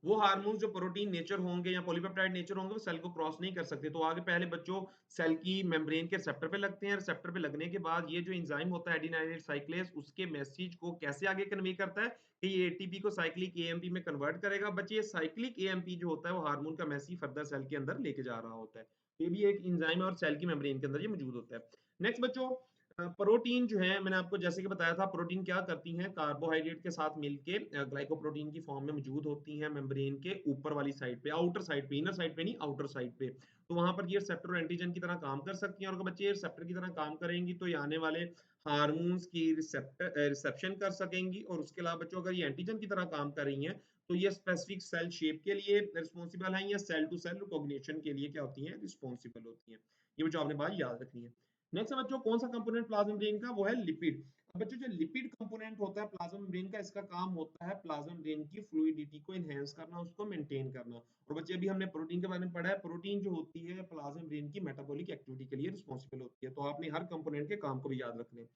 वो हार्मोन्स जो प्रोटीन नेचर होंगे या पॉलीपेप्टाइड नेचर होंगे वो सेल को क्रॉस नहीं कर सकते। तो आगे पहले बच्चों सेल की मेम्ब्रेन के रिसेप्टर पे लगते हैं, रिसेप्टर पे लगने के बाद ये जो एंजाइम होता है एडिनाइलेट साइक्लेज उसके मैसेज को कैसे आगे कन्वे करता है कि ये एटीपी को साइक्लिक एएमपी में कन्वर्ट करेगा। बच्चे ये साइक्लिक एएमपी जो होता है वो हार्मोन का मैसेज फर्दर सेल के अंदर लेके जा रहा होता है। तो ये भी एक एंजाइम है और सेल की मेम्ब्रेन के अंदर ये मौजूद होता है। नेक्स्ट बच्चों, प्रोटीन जो है मैंने आपको जैसे कि बताया था, प्रोटीन क्या करती हैं? कार्बोहाइड्रेट के साथ मिलके ग्लाइकोप्रोटीन की फॉर्म में मौजूद होती हैं मेम्ब्रेन के ऊपर वाली साइड पे, आउटर साइड पे, इनर साइड पे नहीं, आउटर साइड पे। तो वहां पर ये रिसेप्टर और एंटीजन की तरह काम कर सकती हैं, और अगर बच्चे ये रिसेप्टर की तरह काम करेंगी तो ये आने वाले हार्मोन्स की रिसेप्शन कर सकेंगी, और उसके अलावा बच्चों अगर ये एंटीजन की तरह काम कर रही हैं तो ये स्पेसिफिक सेल शेप के लिए रिस्पॉन्सिबल है, या सेल टू सेल रिकॉग्निशन के लिए क्या होती है? रिस्पॉन्सिबल होती है। ये बच्चों आपने बात याद रखनी है। नेक्स्ट है बच्चों, कौन सा कंपोनेंट प्लाज्मा मेम्ब्रेन का? वो है लिपिड। अब बच्चों जो लिपिड कंपोनेंट होता है प्लाज्मा मेम्ब्रेन का, इसका काम होता है प्लाज्मा मेम्ब्रेन की फ्लूइडिटी को एनहेंस करना, उसको मेंटेन करना। और बच्चे अभी हमने प्रोटीन के बारे में पढ़ा है, प्रोटीन जो होती है प्लाज्मा मेम्ब्रेन की मेटाबॉलिक एक्टिविटी के लिए रिस्पॉन्सिबल होती है। तो आपने हर कंपोनेंट के काम को भी याद रखने हैं।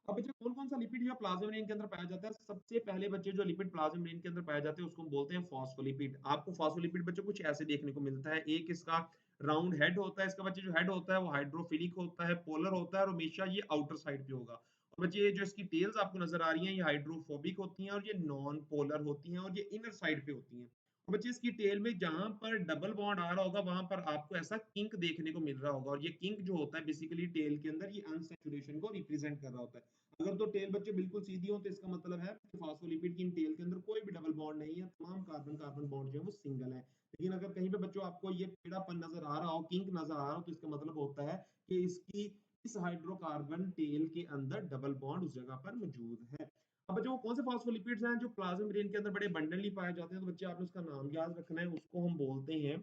अब बच्चे कौन कौन सा लिपिड जो प्लाज्मा मेम्ब्रेन के अंदर पाया जाता है? सबसे पहले बच्चे जो लिपिड प्लाज्मा मेम्ब्रेन के अंदर पाया जाते हैं उसको हम बोलते हैं फॉस्फोलिपिड। आपको फॉस्फोलिपिड बच्चों कुछ ऐसे देखने को मिलता है। एक इसका राउंड हेड होता है, इसका बच्चे जो हेड होता है वो हाइड्रोफिलिक होता है, पोलर होता है, और हमेशा ये आउटर साइड पे होगा। और बच्चे ये जो इसकी टेल्स आपको नजर आ रही हैं ये हाइड्रोफोबिक होती हैं, और ये नॉन पोलर होती हैं, और ये इनर साइड पे होती हैं। और बच्चे इसकी टेल में जहां पर डबल बॉन्ड आ रहा होगा वहां पर आपको ऐसा किंक देखने को मिल रहा होगा, और ये किंक जो होता है बेसिकली टेल के अंदर ये अनसैचुरेशन को रिप्रेजेंट कर रहा होता है। अगर तो टेल बच्चे बिल्कुल सीधी हो तो इसका मतलब है कि फास्फोलिपिड की इन टेल के अंदर कोई भी डबल बॉन्ड नहीं है, तमाम कार्बन कार्बन बॉन्ड जो है वो सिंगल है। लेकिन अगर कहीं पे बच्चों आपको ये टेढ़ापन नजर आ रहा हो, किंक नजर आ रहा हो, तो इसका मतलब होता है कि इसकी इस हाइड्रोकार्बन टेल के अंदर डबल बॉन्ड उस जगह पर मौजूद है। अब बच्चों कौन से फॉस्फोलिपिड्स हैं जो प्लाज्मा मेम्ब्रेन के अंदर बड़े बंडली पाए जाते हैं? तो बच्चे आपने उसका नाम याद रखना है, उसको हम बोलते हैं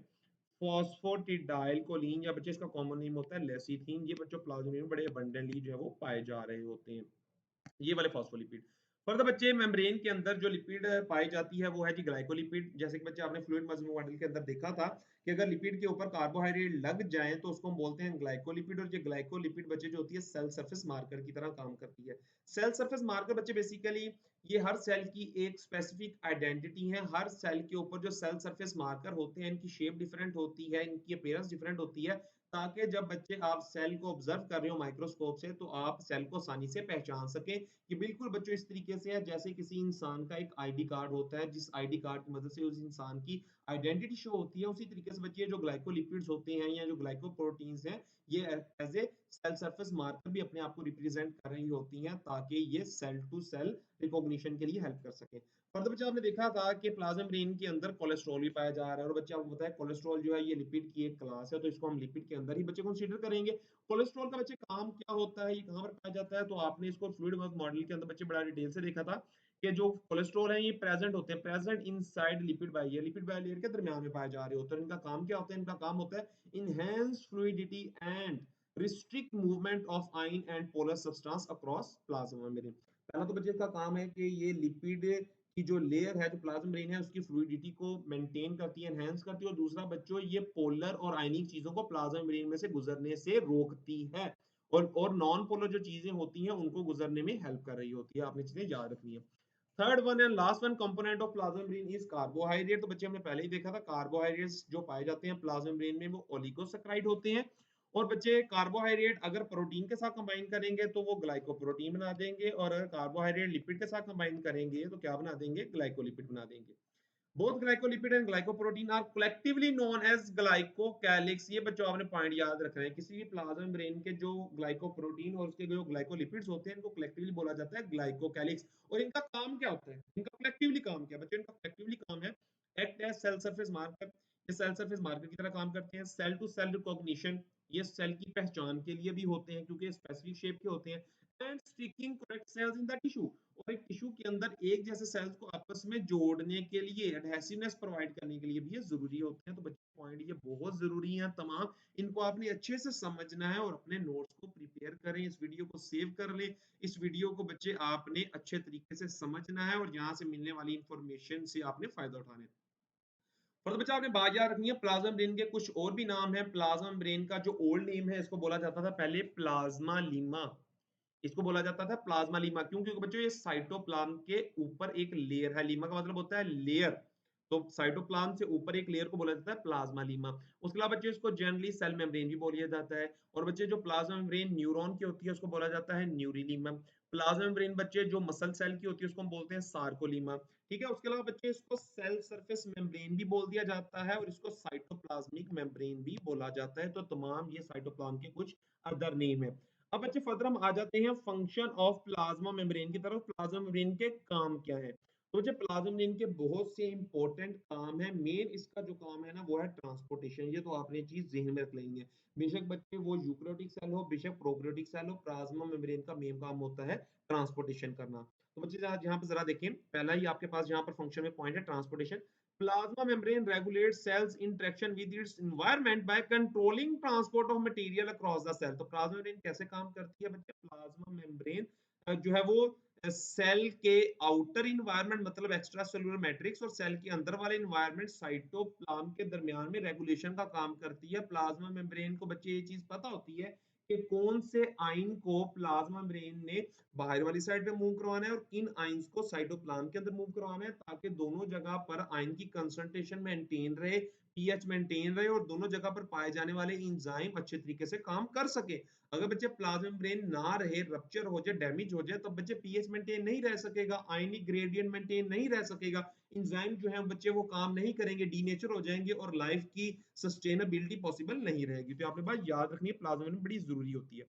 फॉस्फोटिडाइल कोलिन, या बच्चे इसका कॉमन नेम होता है लेसिथीन। ये बच्चों प्लाज्मा मेम्ब्रेन में बड़े अबंडेंटली जो है वो पाए जा रहे होते हैं, ये वाले फॉस्फोलिपिड। फर्दर बच्चे मेम्ब्रेन के अंदर जो लिपिड पाई जाती है वो है जी ग्लाइकोलिपिड। जैसे कि बच्चे आपने फ्लूइड मॉडल के अंदर देखा था कि अगर लिपिड के ऊपर कार्बोहाइड्रेट लग जाए तो उसको हम बोलते हैं ग्लाइकोलिपिड, और ये ग्लाइकोलिपिड बच्चे जो होती है सेल सरफेस मार्कर की तरह काम करती है। सेल सरफेस मार्कर बच्चे बेसिकली ये हर सेल की एक स्पेसिफिक आइडेंटिटी है। हर सेल के ऊपर जो सेल सरफेस मार्कर होते हैं इनकी शेप डिफरेंट होती है, इनकी अपीयरेंस डिफरेंट होती है, ताकि जब बच्चे आप सेल को ऑब्जर्व कर रहे हो माइक्रोस्कोप से तो आप सेल को आसानी से पहचान सके। कि बिल्कुल बच्चों इस तरीके से है जैसे किसी इंसान का एक आईडी कार्ड होता है, जिस आईडी कार्ड की मदद से उस इंसान की आइडेंटिटी शो होती है, उसी तरीके से बच्चे जो ग्लाइकोलिपिड्स होते हैं या जो ग्लाइकोप्रोटीन्स हैं ये as a cell surface marker भी अपने आप को रिप्रेजेंट कर रही होती हैं, ताकि ये सेल टू सेल रिकॉग्निशन के लिए हेल्प कर सके। फर्दर बच्चे आपने देखा था कि प्लाज्मा मेम्ब्रेन के अंदर कोलेस्ट्रॉल भी पाया जा रहा है, और बच्चे आपको बताया कोलेस्ट्रॉल जो है ये लिपिड की एक क्लास है, तो इसको हम लिपिड के अंदर ही बच्चे कंसीडर करेंगे। कोलेस्ट्रॉल का बच्चे काम क्या होता है, ये कहाँ पर पाया जाता है? तो आपने इसको फ्लूइड मॉडल के अंदर बच्चे बड़ा डिटेल से देखा था कि जो कोलेस्ट्रॉल है ये प्रेजेंट होते हैं, present inside lipid bilayer, lipid bilayer के दरमियान में पाए जा रहे होते हैं। इनका काम क्या होता है? इनका काम होता है enhance fluidity and restrict movement of ion and polar substance across plasma membrane. पहला तो बच्चे इसका काम है कि ये लिपिड की जो लेयर है, जो प्लाज्मा मेम्ब्रेन है, उसकी फ्लूइडिटी को मेंटेन करती है, एनहांस करती है, और दूसरा बच्चों ये पोलर और आयनिक चीजों को प्लाज्मा मेम्ब्रेन में से गुजरने से रोकती है, और नॉन पोलर जो चीजें होती हैं उनको गुजरने में हेल्प कर रही होती है। आपने चीजें याद रखनी है। Third one and last one component of plasma membrane is carbohydrate. तो बच्चे हमने पहले ही देखा था, कार्बोहाइड्रेट्स जो पाए जाते हैं प्लाज्मा मेम्ब्रेन में वो ओलिगोसैकेराइड होते हैं। और बच्चे कार्बोहाइड्रेट अगर प्रोटीन के साथ कंबाइन करेंगे तो वो ग्लाइकोप्रोटीन बना देंगे, और अगर कार्बोहाइड्रेट लिपिड के साथ कंबाइन करेंगे तो क्या बना देंगे? ग्लाइकोलिपिड बना देंगे। Both glycolipid and glycoprotein are collectively known as glycocalyx. ये बच्चों आपने पॉइंट याद रखना है, किसी भी प्लाज्मा मेम्ब्रेन के जो ग्लाइकोप्रोटीन और उसके जो ग्लाइकोलिपिड्स होते हैं इनको कलेक्टिवली बोला जाता है ग्लाइकोकैलिक्स। और इनका काम क्या होता है? इनका कलेक्टिवली काम क्या है बच्चों? इनका कलेक्टिवली काम है act as cell surface marker. ये सेल सरफेस मार्कर की तरह काम करते हैं। सेल टू सेल रिकॉग्निशन, ये सेल की पहचान के लिए भी होते हैं क्योंकि स्पेसिफिक शेप के होते हैं। And sticking correct cells in the tissue, और एक टिश्यू के अंदर एक जैसे सेल्स को आपस में जोड़ने के लिए, एडहेसिवनेस प्रोवाइड करने के लिए भी ये जरूरी होते हैं। तो बच्चे पॉइंट ये बहुत जरूरी है तमाम, इनको आपने अच्छे से समझना है और अपने नोट्स को प्रिपेयर करें, इस वीडियो को सेव कर लें। इस वीडियो को बच्चे आपने अच्छे तरीके से समझना है और यहाँ से मिलने वाली इंफॉर्मेशन से आपने फायदा उठाना है। और तो बच्चा आपने बात याद रखनी है, प्लाज्मा मेम्ब्रेन के कुछ और भी नाम है। प्लाज्मा मेम्ब्रेन का जो ओल्ड नेम है, इसको बोला जाता था पहले प्लाज्मा लीमा। इसको बोला जाता था प्लाज्मा लीमा, क्यों? क्योंकि बच्चों ये साइटोप्लाज्म के ऊपर एक लेयर है, लीमा का मतलब होता है लेयर, तो साइटोप्लाज्म से ऊपर एक लेयर को बोला जाता है प्लाज्मा लीमा। उसके अलावा बच्चों इसको जनरली सेल मेम्ब्रेन भी बोला जाता है। और बच्चे जो प्लाज्मा मेम्ब्रेन न्यूरॉन की होती है उसको बोला जाता है न्यूरिलीमा। प्लाज्मा मेम्ब्रेन बच्चे जो मसल सेल की होती है उसको हम बोलते हैं सार्कोलीमा। ठीक है, उसके अलावा बच्चे इसको सेल सरफेस मेम्ब्रेन भी बोल दिया जाता है और इसको साइटोप्लाज्मिक मेम्ब्रेन भी बोला जाता है। तो तमाम ये साइटोप्लाज्म के कुछ अदर नेम है। अब बच्चे फर्दर हम आ जाते हैं फंक्शन ऑफ प्लाज्मा मेम्ब्रेन की तरफ। प्लाज्मा मेम्ब्रेन के काम क्या है? तो बच्चे प्लाज्मा मेम्ब्रेन के बहुत से इंपॉर्टेंट काम है। मेन इसका जो काम है ना वो है ट्रांसपोर्टेशन। ये तो आपने चीज जहन में रख लेनी है। बेशक बच्चे वो यूकैरियोटिक सेल हो, बेशक प्रोकैरियोटिक सेल हो, प्लाज्मा मेम्ब्रेन का मेन काम होता है ट्रांसपोर्टेशन करना। तो बच्चे यहाँ पे जरा देखें, पहला ही आपके पास यहाँ पर फंक्शन में पॉइंट है transportation. Plasma membrane regulates cells interaction with its environment by controlling transport of material across the cell। तो प्लाज्मा मेम्ब्रेन कैसे काम करती है बच्चे? प्लाज्मा मेम्ब्रेन जो है वो सेल के आउटर इन्वायरमेंट मतलब एक्स्ट्रा सेलुलर मैट्रिक्स और सेल के अंदर वाले इन्वायरमेंट साइटोप्लाज्म के दरमियान में रेगुलेशन का काम करती है। प्लाज्मा मेम्ब्रेन को बच्चे ये चीज पता होती है कि कौन से आयन को प्लाज्मा मेम्ब्रेन ने बाहर वाली साइड पे मूव करवाना है और किन आयंस को साइटोप्लाज्म के अंदर मूव करवाना है, ताकि दोनों जगह पर आयन की कंसंट्रेशन मेंटेन रहे, पीएच मेंटेन रहे और दोनों जगह पर पाए जाने वाले एंजाइम अच्छे तरीके से काम कर सके। अगर बच्चे प्लाज्मा मेम्ब्रेन ना रहे, रप्चर हो जाए, डैमेज हो जाए, तो बच्चे पीएच मेंटेन नहीं रह सकेगा, आयनिक ग्रेडियंट मेंटेन नहीं रह सकेगा, एंजाइम जो है बच्चे वो काम नहीं करेंगे, डीनेचर हो जाएंगे और लाइफ की सस्टेनेबिलिटी पॉसिबल नहीं रहेगी। तो आपने बात याद रखनी है, प्लाज्मा मेम्ब्रेन बड़ी जरूरी होती है।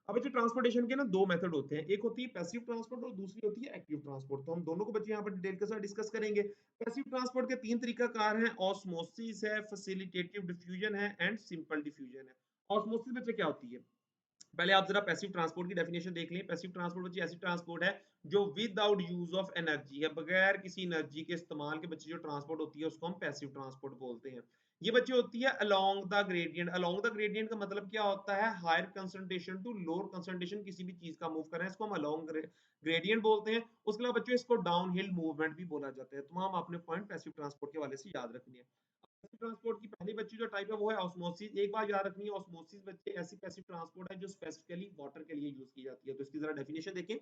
अब बच्चे ट्रांसपोर्टेशन के ना दो मेथड होते हैं, एक होती है पैसिव ट्रांसपोर्ट और दूसरी होती है एक्टिव ट्रांसपोर्ट। तो हम दोनों को बच्चे यहाँ पर डिटेल के साथ डिस्कस करेंगे। पैसिव ट्रांसपोर्ट के तीन तरीका कार हैं, ऑस्मोसिस है, फैसिलिटेटिव डिफ्यूजन है एंड सिंपल डिफ्यूजन है। ऑस्मोसिस बच्चे क्या होती है? पहले आप जरा पैसिव ट्रांसपोर्ट की डेफिनेशन देख लें। पैसिव ट्रांसपोर्ट बच्चे ऐसी ट्रांसपोर्ट है जो विदाउट यूज ऑफ एनर्जी है, बगैर किसी एनर्जी के इस्तेमाल के बच्चे जो ट्रांसपोर्ट होती है उसको हम पैसिव ट्रांसपोर्ट बोलते हैं। ये बच्चे होती है along the gradient. Along the gradient का मतलब क्या होता है? Higher concentration to lower concentration किसी भी चीज का मूव कर रहे हैं, इसको हम अलोंग ग्रेडियंट बोलते हैं। उसके अलावा बच्चों इसको डाउन हिल मूवमेंट भी बोला जाता है। तमाम आपने पॉइंट पैसिव ट्रांसपोर्ट के वाले से याद रखनी है। ट्रांसपोर्ट की पहली बच्ची जो टाइप है वो है ऑस्मोसिस। एक बार याद रखनी है, ऑस्मोसिस बच्चे ऐसी पैसिव ट्रांसपोर्ट है जो स्पेसिफिकली वाटर के लिए यूज की जाती है। तो इसकी जरा डेफिनेशन देखें।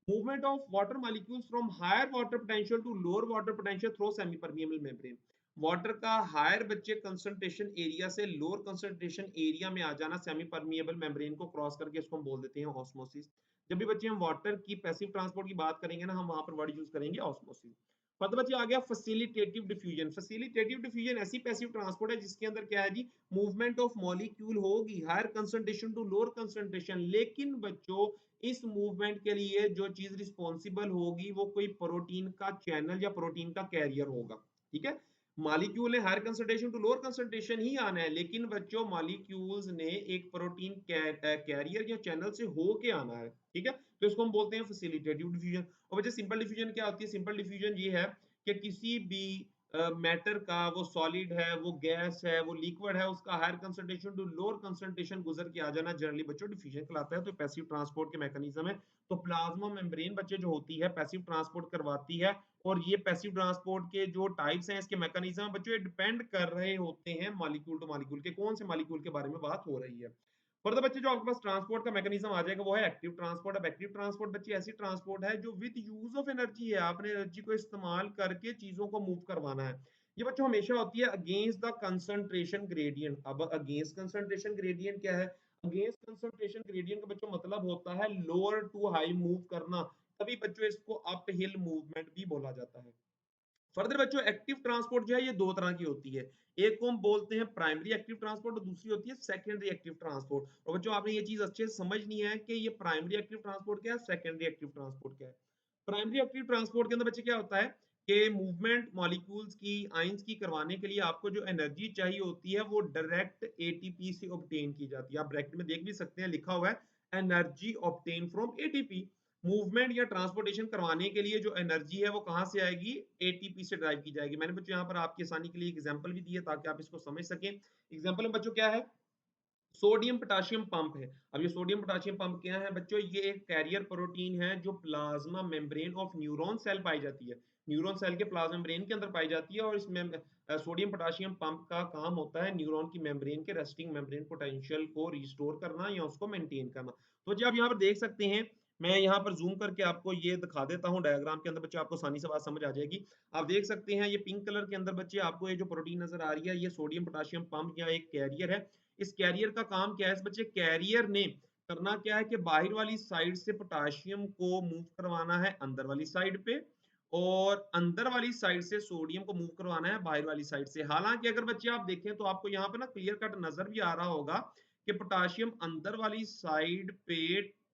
Movement of water molecules from higher water potential to lower water potential through semi permeable membrane. Water का हायर बच्चे कंसंट्रेशन एरिया से लोअर कंसंट्रेशन एरिया में आ जाना सेमी परमिएबल मेम्ब्रेन को क्रॉस करके, इसको हम बोल देते हैं ऑस्मोसिस। जब भी बच्चे हम वाटर की पैसिव ट्रांसपोर्ट की बात करेंगे ना, हम वहां पर वर्ड यूज करेंगे ऑस्मोसिस। मतलब बच्चे आ गया फैसिलिटेटिव डिफ्यूजन। फैसिलिटेटिव डिफ्यूजन ऐसी पैसिव ट्रांसपोर्ट है जिसके अंदर क्या है जी? मूवमेंट ऑफ मॉलिक्यूल होगी higher concentration to lower concentration, लेकिन बच्चों इस मूवमेंट के लिए जो चीज रिस्पॉन्सिबल होगी वो कोई प्रोटीन का चैनल या प्रोटीन का कैरियर होगा। ठीक है, मॉलिक्यूल ने higher concentration to lower concentration ही आना है, लेकिन बच्चों मॉलिक्यूल्स ने एक प्रोटीन कैरियर या चैनल से होके आना है, ठीक है? तो इसको हम बोलते हैं फैसिलिटेटिव डिफ्यूजन। और बच्चे सिंपल डिफ्यूजन क्या होती है? सिंपल डिफ्यूजन ये है कि किसी भी मैटर का, वो सॉलिड है, वो गैस है, वो लिक्विड है, उसका higher concentration to lower concentration गुजर के आ जाना जनरली बच्चों डिफ्यूजन कहलाता है। तो पैसिव ट्रांसपोर्ट के मैकेनिज्म है। तो प्लाज्मा मेम्ब्रेन बच्चे जो होती है पैसिव ट्रांसपोर्ट करवाती है। और ये पैसिव ट्रांसपोर्ट के जो टाइप्स हैं, इसके मैकेनिज्म बच्चों ये डिपेंड कर रहे होते हैं मॉलिक्यूल टू मॉलिक्यूल के, कौन से मॉलिक्यूल के बारे में बात हो रही है। फर्दर बच्चे जो आपके पास ट्रांसपोर्ट का मैकेनिज्म आ जाएगा वो है एक्टिव ट्रांसपोर्ट। अब एक्टिव ट्रांसपोर्ट बच्चे ऐसी ट्रांसपोर्ट है जो विद यूज ऑफ एनर्जी है, आपने एनर्जी को इस्तेमाल करके चीजों को मूव करवाना है। ये बच्चों हमेशा होती है अगेंस्ट द कंसंट्रेशन ग्रेडियंट। अब अगेंस्ट कंसंट्रेशन ग्रेडियंट क्या है? अगेंस्ट कंसंट्रेशन ग्रेडियंट का बच्चों मतलब होता है लोअर टू हाई मूव करना। तभी बच्चों इसको अप हिल मूवमेंट भी बोला जाता है। फर्दर बच्चों एक्टिव ट्रांसपोर्ट जो है ये दो तरह की होती है। एक को हम बोलते हैं प्राइमरी एक्टिव ट्रांसपोर्ट और दूसरी होती है सेकेंडरी एक्टिव ट्रांसपोर्ट। और बच्चों आपने ये चीज अच्छे से समझनी है कि ये प्राइमरी एक्टिव ट्रांसपोर्ट क्या है, सेकेंडरी एक्टिव ट्रांसपोर्ट क्या है। प्राइमरी एक्टिव ट्रांसपोर्ट के अंदर बच्चे क्या होता है कि मूवमेंट मॉलिक्यूल्स की, आयंस की करवाने के लिए आपको जो एनर्जी चाहिए होती है वो डायरेक्ट एटीपी से ऑब्टेन की जाती है। आप ब्रैकेट में देख भी सकते हैं लिखा हुआ है energy obtain from ATP. Movement या ट्रांसपोर्टेशन करवाने के लिए जो एनर्जी है वो कहां से आएगी? एटीपी से ड्राइव की जाएगी। मैंने बच्चों यहाँ पर आपकी आसानी के लिए एग्जांपल भी दिया ताकि आप इसको समझ सकें। एग्जांपल में बच्चों क्या है? सोडियम पोटेशियम पंप है। अब ये सोडियम पोटेशियम पंप क्या है बच्चों? ये एक कैरियर प्रोटीन है जो plasma membrane of neuron cell पाई जाती है। न्यूरॉन सेल के प्लाज्मा मेम्ब्रेन के अंदर पाई जाती है। और इसमें सोडियम पोटेशियम पंप का काम होता है न्यूरॉन की मेम्ब्रेन के रेस्टिंग मेम्ब्रेन पोटेंशियल को रिस्टोर करना या उसको मेंटेन करना। तो जी आप यहाँ पर देख सकते हैं, मैं यहाँ पर जूम करके आपको ये दिखा देता हूँ डायग्राम के अंदर बच्चे, आपको आसानी से बात समझ आ जाएगी। आप देख सकते हैं ये पिंक कलर के अंदर बच्चे आपको ये जो प्रोटीन नजर आ रही है ये सोडियम पोटेशियम पंप या एक कैरियर है। इस कैरियर का काम क्या है इस बच्चे? कैरियर ने करना क्या है कि बाहर वाली साइड से पोटाशियम को मूव करवाना है अंदर वाली साइड पे, और अंदर वाली साइड से सोडियम को मूव करवाना है बाहर वाली साइड से। हालांकि अगर बच्चे आप देखें तो आपको यहाँ पे ना क्लियर कट नजर भी आ रहा होगा कि पोटाशियम अंदर वाली साइड पे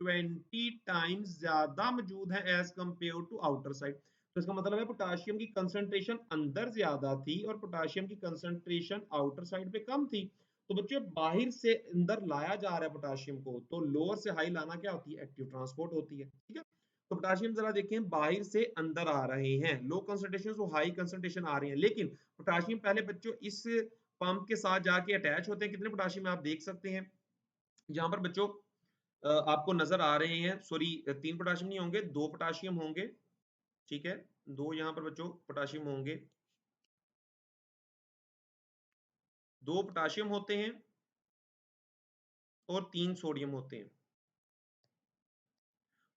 20 टाइम्स ज्यादा मौजूद है as compare to outer side. तो इसका मतलब है पोटाशियम की कंसंट्रेशन अंदर ज्यादा थी और पोटाशियम की कंसंट्रेशन आउटर साइड पे कम थी। तो बच्चों बाहर से अंदर लाया जा रहा है पोटाशियम को, तो लोअर से हाई लाना क्या होती है? एक्टिव ट्रांसपोर्ट होती है, ठीक है। तो पोटाशियम जरा देखें बाहर से अंदर आ रहे हैं, लो कंसंट्रेशन से हाई कंसंट्रेशन आ रहे हैं, लेकिन पोटाशियम पहले बच्चों इस पंप के साथ जाके अटैच होते हैं। कितने पोटाशियम आप देख सकते हैं यहाँ पर बच्चों, आपको नजर आ रहे हैं, सॉरी 3 पोटाशियम नहीं होंगे, 2 पोटाशियम होंगे, ठीक है। 2 यहाँ पर बच्चों पोटाशियम होंगे, 2 पोटाशियम होते हैं और 3 सोडियम होते हैं।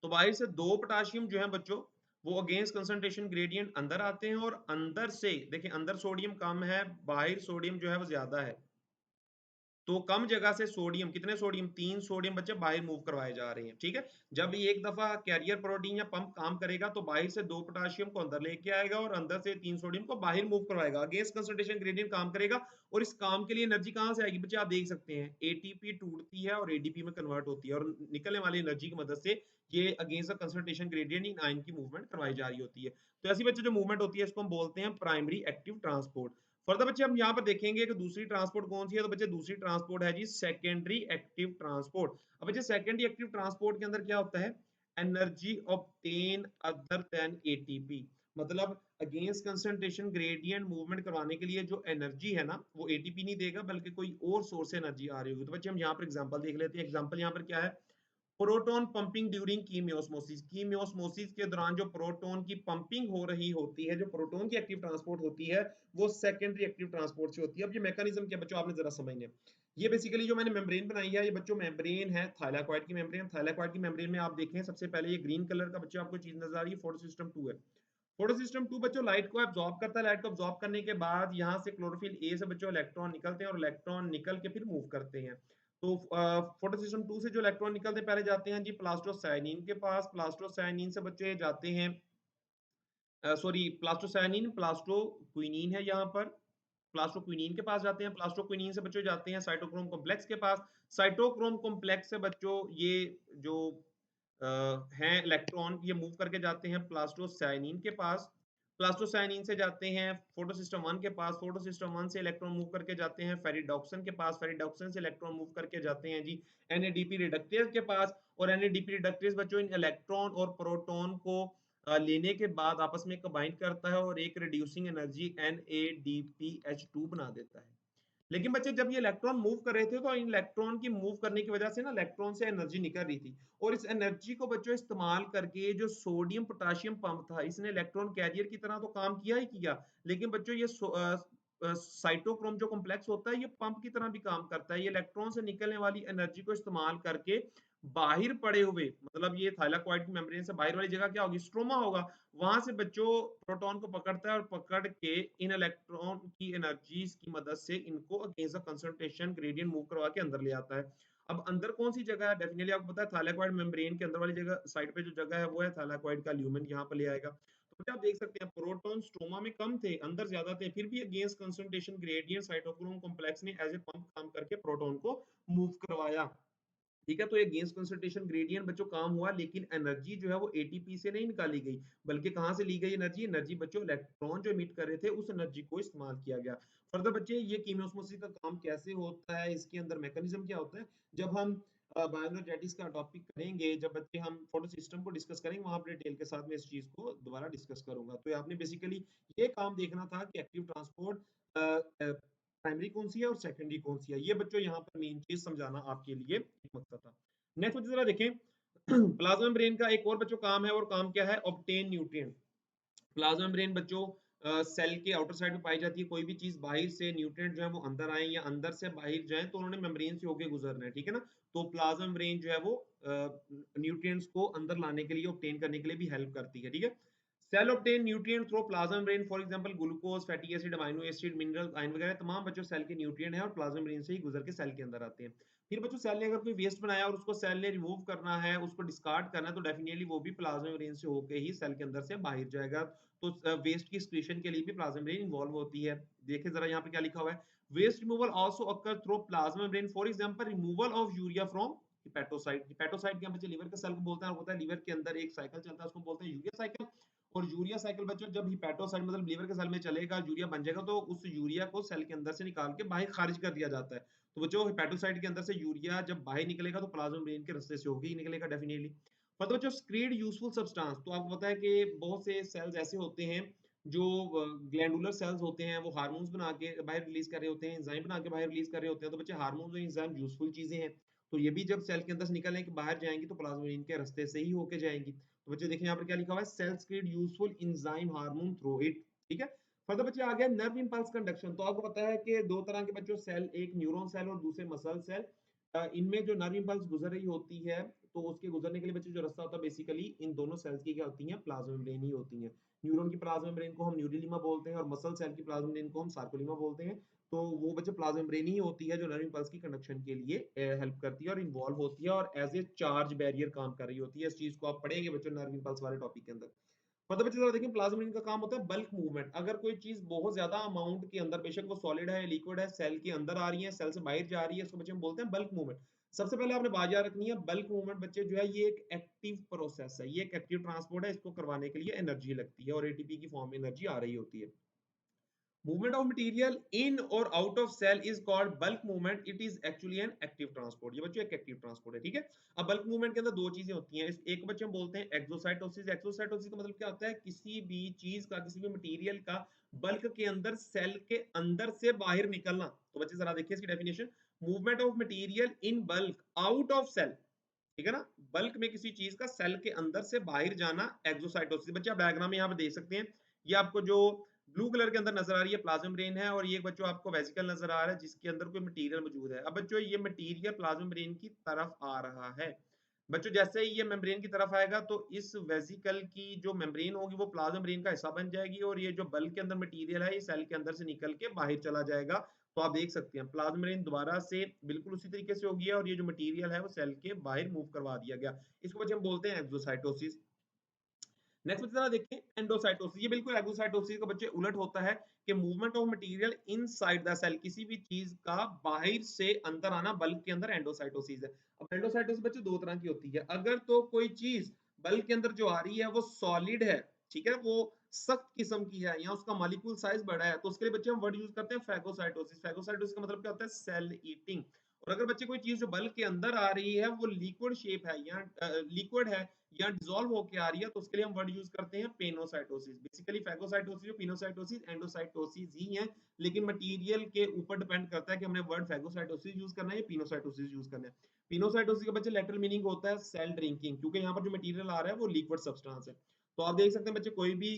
तो बाहर से 2 पोटाशियम जो है बच्चों वो अगेंस्ट कंसंट्रेशन ग्रेडियंट अंदर आते हैं, और अंदर से देखिए अंदर सोडियम कम है, बाहर सोडियम जो है वो ज्यादा है। तो कम जगह से सोडियम, कितने सोडियम? 3 सोडियम बच्चे बाहर मूव करवाए जा रहे हैं, ठीक है। जब ये एक दफा कैरियर प्रोटीन या पंप काम करेगा तो बाहर से 2 पोटाशियम को अंदर लेके आएगा और अंदर से 3 सोडियम को बाहर मूव करवाएगा, अगेंस्ट कंसंट्रेशन ग्रेडियंट काम करेगा। और इस काम के लिए एनर्जी कहां से आएगी बच्चे? आप देख सकते हैं एटीपी टूटती है और एडीपी में कन्वर्ट होती है, और निकलने वाली एनर्जी की मदद से ये against the concentration gradient in ion की मूवमेंट करवाई जा रही होती है। तो ऐसी बच्चे जो मूवमेंट होती है इसको हम बोलते हैं प्राइमरी एक्टिव ट्रांसपोर्ट। फर्दर बच्चे हम यहाँ पर देखेंगे कि दूसरी ट्रांसपोर्ट कौन सी है। तो बच्चे दूसरी ट्रांसपोर्ट है जी सेकेंडरी एक्टिव ट्रांसपोर्ट। अब बच्चे सेकेंडरी एक्टिव ट्रांसपोर्ट के अंदर क्या होता है? Energy obtain other than ATP. मतलब अगेंस्ट कंसंट्रेशन ग्रेडियंट मूवमेंट करवाने के लिए जो एनर्जी है ना वो एटीपी नहीं देगा बल्कि कोई और सोर्स से एनर्जी आ रही होगी। तो बच्चे हम यहाँ पर एग्जांपल देख लेते हैं। एग्जांपल यहाँ पर क्या है? Proton pumping during chemiosmosis. Chemiosmosis के दौरान जो प्रोटॉन की पंपिंग हो रही होती है, जो प्रोटॉन की एक्टिव ट्रांसपोर्ट होती है वो सेकेंडरी एक्टिव ट्रांसपोर्ट से होती है। अब ये मैकेनिज्म क्या बच्चों आपने जरा समझना है। ये बेसिकली जो मैंने मेम्ब्रेन बनाई है ये बच्चों मेम्ब्रेन है थाइलाकॉइड की मेम्ब्रेन। थाइलाकॉइड की मेम्ब्रेन में आप देखें सबसे पहले ये ग्रीन कलर का बच्चों आपको चीज नजर आ रही है, फोटोसिस्टम 2 है। फोटोसिस्टम 2 बच्चों लाइट को एब्जॉर्ब करता है। लाइट को एब्जॉर्ब करने के बाद यहाँ से क्लोरोफिल ए से बच्चों इलेक्ट्रॉन निकलते हैं और इलेक्ट्रॉन निकल के फिर मूव करते हैं। तो फोटोसिस्टम 2 से जो इलेक्ट्रॉन निकलते हैं पहले जाते हैं जी प्लास्टोसाइनिन के पास। प्लास्टोसाइनिन से बच्चे जाते हैं, सॉरी प्लास्टोसाइनिन प्लास्टोक्विनिन है यहाँ पर, प्लास्टोक्विनिन के पास जाते हैं। प्लास्टोक्विनिन से बच्चों जाते हैं साइटोक्रोम कॉम्प्लेक्स के पास। साइटोक्रोम कॉम्प्लेक्स से बच्चों ये जो हैं इलेक्ट्रॉन ये मूव करके जाते हैं प्लास्टोसाइनिन के पास। प्लास्टोसाइनिन से जाते हैं फोटोसिस्टम 1 के पास, फोटोसिस्टम 1 से इलेक्ट्रॉन मूव करके जाते हैं फेरिडॉक्सिन के पास, फेरिडॉक्सिन से इलेक्ट्रॉन मूव करके जाते हैं जी एनएडीपी रिडक्टेज के पास, और एनएडीपी रिडक्टेज बच्चों इन इलेक्ट्रॉन और प्रोटॉन को लेने के बाद आपस में कंबाइन करता है और एक रिड्यूसिंग एनर्जी NADPH2 बना देता है। लेकिन बच्चे जब ये इलेक्ट्रॉन मूव कर रहे थे तो इन इलेक्ट्रॉन की मूव करने की वजह से ना इलेक्ट्रॉन से एनर्जी निकल रही थी, और इस एनर्जी को बच्चों इस्तेमाल करके जो सोडियम पोटेशियम पंप था इसने इलेक्ट्रॉन कैरियर की तरह तो काम किया ही किया, लेकिन बच्चों ये साइटोक्रोम जो कॉम्प्लेक्स होता है ये पंप की तरह भी काम करता है। ये इलेक्ट्रॉन से निकलने वाली एनर्जी को इस्तेमाल करके बाहर पड़े हुए, मतलब ये थाइलाकॉइड की मेम्ब्रेन से बाहर वाली जगह क्या होगी, स्ट्रोमा होगा, वहां से बच्चों प्रोटॉन को पकड़ता है और पकड़ के इन इलेक्ट्रॉन की एनर्जीज की मदद से इनको against the concentration gradient move करवा के अंदर ले आता है। अब अंदर कौन सी जगह है, डेफिनेटली आपको पता है थाइलाकॉइड मेम्ब्रेन के अंदर वाली जगह साइड पे जो जगह है वो है थाइलाकॉइड का ल्यूमेन, यहाँ पर ले आएगा। तो आप देख सकते हैं प्रोटॉन स्ट्रोमा में कम थे, अंदर ज्यादा थे, फिर भी against concentration gradient cytochrome complex ने एज ए पंप काम करके प्रोटॉन को मूव करवाया। ठीक है, तो ये गेन्स कंसंट्रेशन ग्रेडियंट बच्चों काम हुआ, लेकिन एनर्जी जो है वो एटीपी से नहीं निकाली गई, बल्कि कहां से ली गई एनर्जी, एनर्जी बच्चों इलेक्ट्रॉन जो इमिट कर रहे थे उस एनर्जी को इस्तेमाल किया गया। फर्दर बच्चे ये कीमियोस्मोसिस का काम कैसे होता है, इसके अंदर मैकेनिज्म क्या होता है, जब हम बायोएनर्जेटिक्स का टॉपिक करेंगे, जब बच्चे हम फोटो सिस्टम को डिस्कस करेंगे वहां पर डिटेल के साथ मैं इस चीज को दोबारा डिस्कस करूंगा। तो आपने बेसिकली ये काम देखना था कि एक्टिव ट्रांसपोर्ट प्राइमरी कौन सी है और सेकेंडरी कौन सी है, ये बच्चों यहाँ पर मेन चीज समझाना आपके लिए एक मकसद था। नेक्स्ट बच्चों जरा देखें प्लाज्मा ब्रेन का एक और बच्चों काम है, और काम क्या है, ऑब्टेन न्यूट्रिएंट। प्लाज्मा ब्रेन बच्चों सेल के आउटर साइड में पाई जाती है, कोई भी चीज बाहर से न्यूट्रिएंट जो है वो अंदर आए या अंदर से बाहर जाए तो उन्होंने मेम्ब्रेन से होके गुजरना है, ठीक है ना। तो प्लाज्मा ब्रेन जो है वो न्यूट्रिएंट्स को अंदर लाने के लिए, ऑब्टेन करने के लिए भी हेल्प करती है, ठीक है। Cell obtain nutrient through plasma brain, for example glucose, fatty acid, amino acid, mineral, ion वगैरह तमाम बच्चों सेल के न्यूट्रिएंट है और प्लाज्मा ब्रेन से ही गुजर के सेल के अंदर आते हैं। फिर बच्चों सेल ने अगर कोई वेस्ट बनाया और उसको सेल ने रिमूव करना है, उसको डिस्कार्ड करना है, तो डेफिनेटली वो भी प्लाज्मा ब्रेन से होके ही सेल के अंदर से बाहर जाएगा। तो वेस्ट की एक्सक्रीशन के लिए भी प्लाज्मा ब्रेन इन्वॉल्व होती है। देखिए जरा यहाँ पे क्या लिखा हुआ है, waste removal also occur through plasma brain, for example removal of urea from hepatocyte. Hepatocyte क्या बच्चे लीवर के सेल को बोलते हैं, आपको पता है लीवर के अंदर एक साइकिल चलता है उसको बोलते हैं यूरिया साइकिल। और यूरिया साइकिल बच्चों जब हिपैटोसाइट मतलब लीवर के सेल में चलेगा, यूरिया बन जाएगा, तो उस यूरिया को सेल के अंदर से निकाल के बाहर खारिज कर दिया जाता है। तो बच्चों हिपैटोसाइट के अंदर से यूरिया जब बाहर निकलेगा तो प्लाज्मा ब्रेन के रास्ते से होके ही निकलेगा डेफिनेटली। मतलब जो स्क्रीड यूजफुल सब्सटेंस, तो आपको पता है कि बहुत से सेल्स ऐसे होते हैं जो ग्लैंडुलर सेल्स होते हैं, वो हार्मोन्स बना के बाहर रिलीज कर रहे होते हैं, एंजाइम बना के बाहर रिलीज कर रहे होते हैं। तो बच्चे हार्मोन्स और एंजाइम यूजफुल चीजें हैं, तो ये भी जब सेल के अंदर से निकलने के बाहर जाएंगी तो प्लाज्मा ब्रेन के रास्ते से ही होके जाएंगी। तो बच्चे देखें यहाँ पर क्या लिखा हुआ है, cells create useful enzyme hormone through it, ठीक है। फर्दर बच्चे आ गया नर्व इंपल्स कंडक्शन। तो आपको पता है कि दो तरह के बच्चों सेल, एक न्यूरॉन सेल और दूसरे मसल सेल। इनमें जो नर्व इंपल्स गुजर रही होती है, तो उसके गुजरने के लिए बच्चे जो रास्ता होता है बेसिकली इन दोनों सेल्स की क्या होती है, प्लाज्मा मेम्ब्रेन ही होती है। न्यूरॉन की प्लाज्मा मेम्ब्रेन को हम न्यूरिलीमा बोलते हैं और मसल सेल की प्लाज्मा मेम्ब्रेन को हम सार्कोलीमा बोलते हैं। तो वो बच्चे प्लाज्मा मेम्ब्रेन ही होती है जो नर्व इंपल्स की कंडक्शन के लिए हेल्प करती है और इन्वॉल्व होती है और एज ए चार्ज बैरियर काम कर रही होती है। इस चीज को आप पढ़ेंगे बच्चों नर्व इंपल्स वाले टॉपिक के अंदर। मतलब बच्चे जरा देखिए प्लाज्मा मेम्ब्रेन का काम होता है बल्क मूवमेंट। अगर कोई चीज बहुत ज्यादा अमाउंट के अंदर, बेशक वो सॉलिड है लिक्विड है, सेल के अंदर आ रही है सेल से बाहर जा रही है, इसको बच्चे हम बोलते हैं बल्क मूवमेंट। सबसे पहले आपने बात याद रखनी है, बल्क मूवमेंट बच्चे जो है ये एक एक्टिव प्रोसेस है, ये एक एक्टिव ट्रांसपोर्ट है, इसको करवाने के लिए एनर्जी लगती है और एटीपी की फॉर्म में एनर्जी आ रही होती है। movement of material in or out of cell is called bulk movement, it is actually an active transport। ये बच्चों एक एक्टिव ट्रांसपोर्ट है, ठीक है। अब बल्क मूवमेंट के अंदर दो चीजें होती हैं, एक बच्चे हम बोलते हैं एक्सोसाइटोसिस। एक्सोसाइटोसिस का मतलब क्या होता है, किसी भी चीज का, किसी भी मटेरियल का बल्क के अंदर सेल के अंदर से बाहर निकलना। तो बच्चे जरा देखिए इसकी definition, movement of material in bulk out of cell, ठीक है ना। बल्क में किसी चीज का सेल के अंदर से बाहर जाना एक्सोसाइटोसिस। बच्चे आप डायग्राम में यहाँ पे देख सकते हैं, ये आपको जो ब्लू कलर के अंदर नजर आ रही है प्लाज्मा ब्रेन है, और ये बच्चों आपको वेसिकल नजर आ रहा है जिसके अंदर कोई मटेरियल मौजूद है। अब बच्चों ये मटेरियल प्लाज्मा ब्रेन की तरफ आ रहा है। बच्चों जैसे ही ये मेम्ब्रेन की तरफ आएगा तो इस वेसिकल की जो मेम्ब्रेन होगी वो प्लाज्मा ब्रेन का हिस्सा बन जाएगी, और ये जो बल्क के अंदर मटेरियल है ये सेल के अंदर से निकल के बाहर चला जाएगा। तो आप देख सकते हैं प्लाज्मा ब्रेन दोबारा से बिल्कुल उसी तरीके से हो गया, और ये जो मटेरियल है वो सेल के बाहर मूव करवा दिया गया। इसको बच्चे हम बोलते हैं एक्सोसाइटोसिस। नेक्स्ट बच्चे जरा देखें एंडोसाइटोसिस। ये बिल्कुल एक्सोसाइटोसिस का बच्चे उलट होता है कि movement of material inside the cell, किसी भी चीज का बाहर से अंदर आना बल्क के अंदर एंडोसाइटोसिस है। अब एंडोसाइटोसिस बच्चे दो तरह की होती है, अगर तो कोई चीज बल्क के अंदर जो आ रही है वो सॉलिड है, ठीक है, वो सख्त किस्म की है या उसका मॉलिक्यूल साइज बड़ा है, तो उसके लिए बच्चे हम वर्ड यूज करते हैं फैगोसाइटोसिस। फैगोसाइटोसिस का मतलब क्या होता है? Cell eating. और अगर बच्चे कोई चीज जो बल्क के अंदर आ रही है वो लिक्विड शेप है या लिक्विड है या डिसॉल्व होके आ रही है, तो उसके लिए हम वर्ड यूज करते हैं पेनोसाइटोसिस। बेसिकली फैगोसाइटोसिस और पिनोसाइटोसिस एंडोसाइटोसिस ही है, लेकिन मटेरियल के ऊपर डिपेंड करता है कि हमने वर्ड फैगोसाइटोसिस यूज करना है या पिनोसाइटोसिस यूज करना है। पिनोसाइटोसिस का बच्चे लेटरल मीनिंग होता है सेल ड्रिंकिंग, क्योंकि यहाँ पर जो मटेरियल आ रहा है वो लिक्विड सब्सटेंस है। तो आप देख सकते हैं बच्चे, कोई भी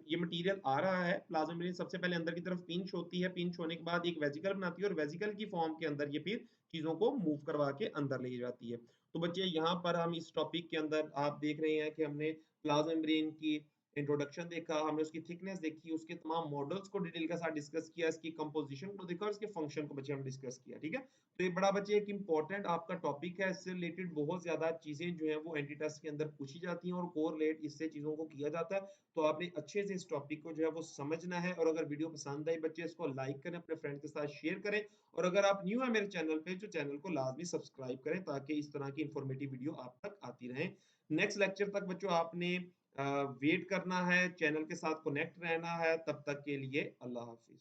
ये मटेरियल आ रहा है, प्लाज्मा मेम्ब्रेन सबसे पहले अंदर की तरफ पिंच होती है, पिंच होने के बाद एक वेसिकल बनाती है और वेसिकल की फॉर्म के अंदर ये फिर चीजों को मूव करवा के अंदर ले जाती है। तो बच्चे यहाँ पर हम इस टॉपिक के अंदर आप देख रहे हैं कि हमने प्लाज्मा मेम्ब्रेन की इंट्रोडक्शन देखा, हमने उसकी थिकनेस देखी, उसके तमाम मॉडल्स को डिटेल के साथ डिस्कस किया, इसकी कंपोजिशन को देखा और इसके फंक्शन को बच्चे हम डिस्कस किया। ठीक है, तो ये बड़ा बच्चे एक इंपॉर्टेंट आपका टॉपिक है, इससे रिलेटेड बहुत ज्यादा चीजें जो है वो एंटी टेस्ट के अंदर पूछी जाती हैं और कोरिलेट इससे चीजों को किया जाता है। तो आपने अच्छे से इस टॉपिक को जो है वो समझना है, और अगर वीडियो पसंद आई बच्चे इसको लाइक करें, अपने फ्रेंड के साथ शेयर करें, और अगर आप न्यू है मेरे चैनल पे, जो चैनल को लाजमी सब्सक्राइब करें ताकि इस तरह की इंफॉर्मेटिव वीडियो आप तक आती रहे। नेक्स्ट लेक्चर तक बच्चों आपने वेट करना है, चैनल के साथ कनेक्ट रहना है। तब तक के लिए अल्लाह हाफिज।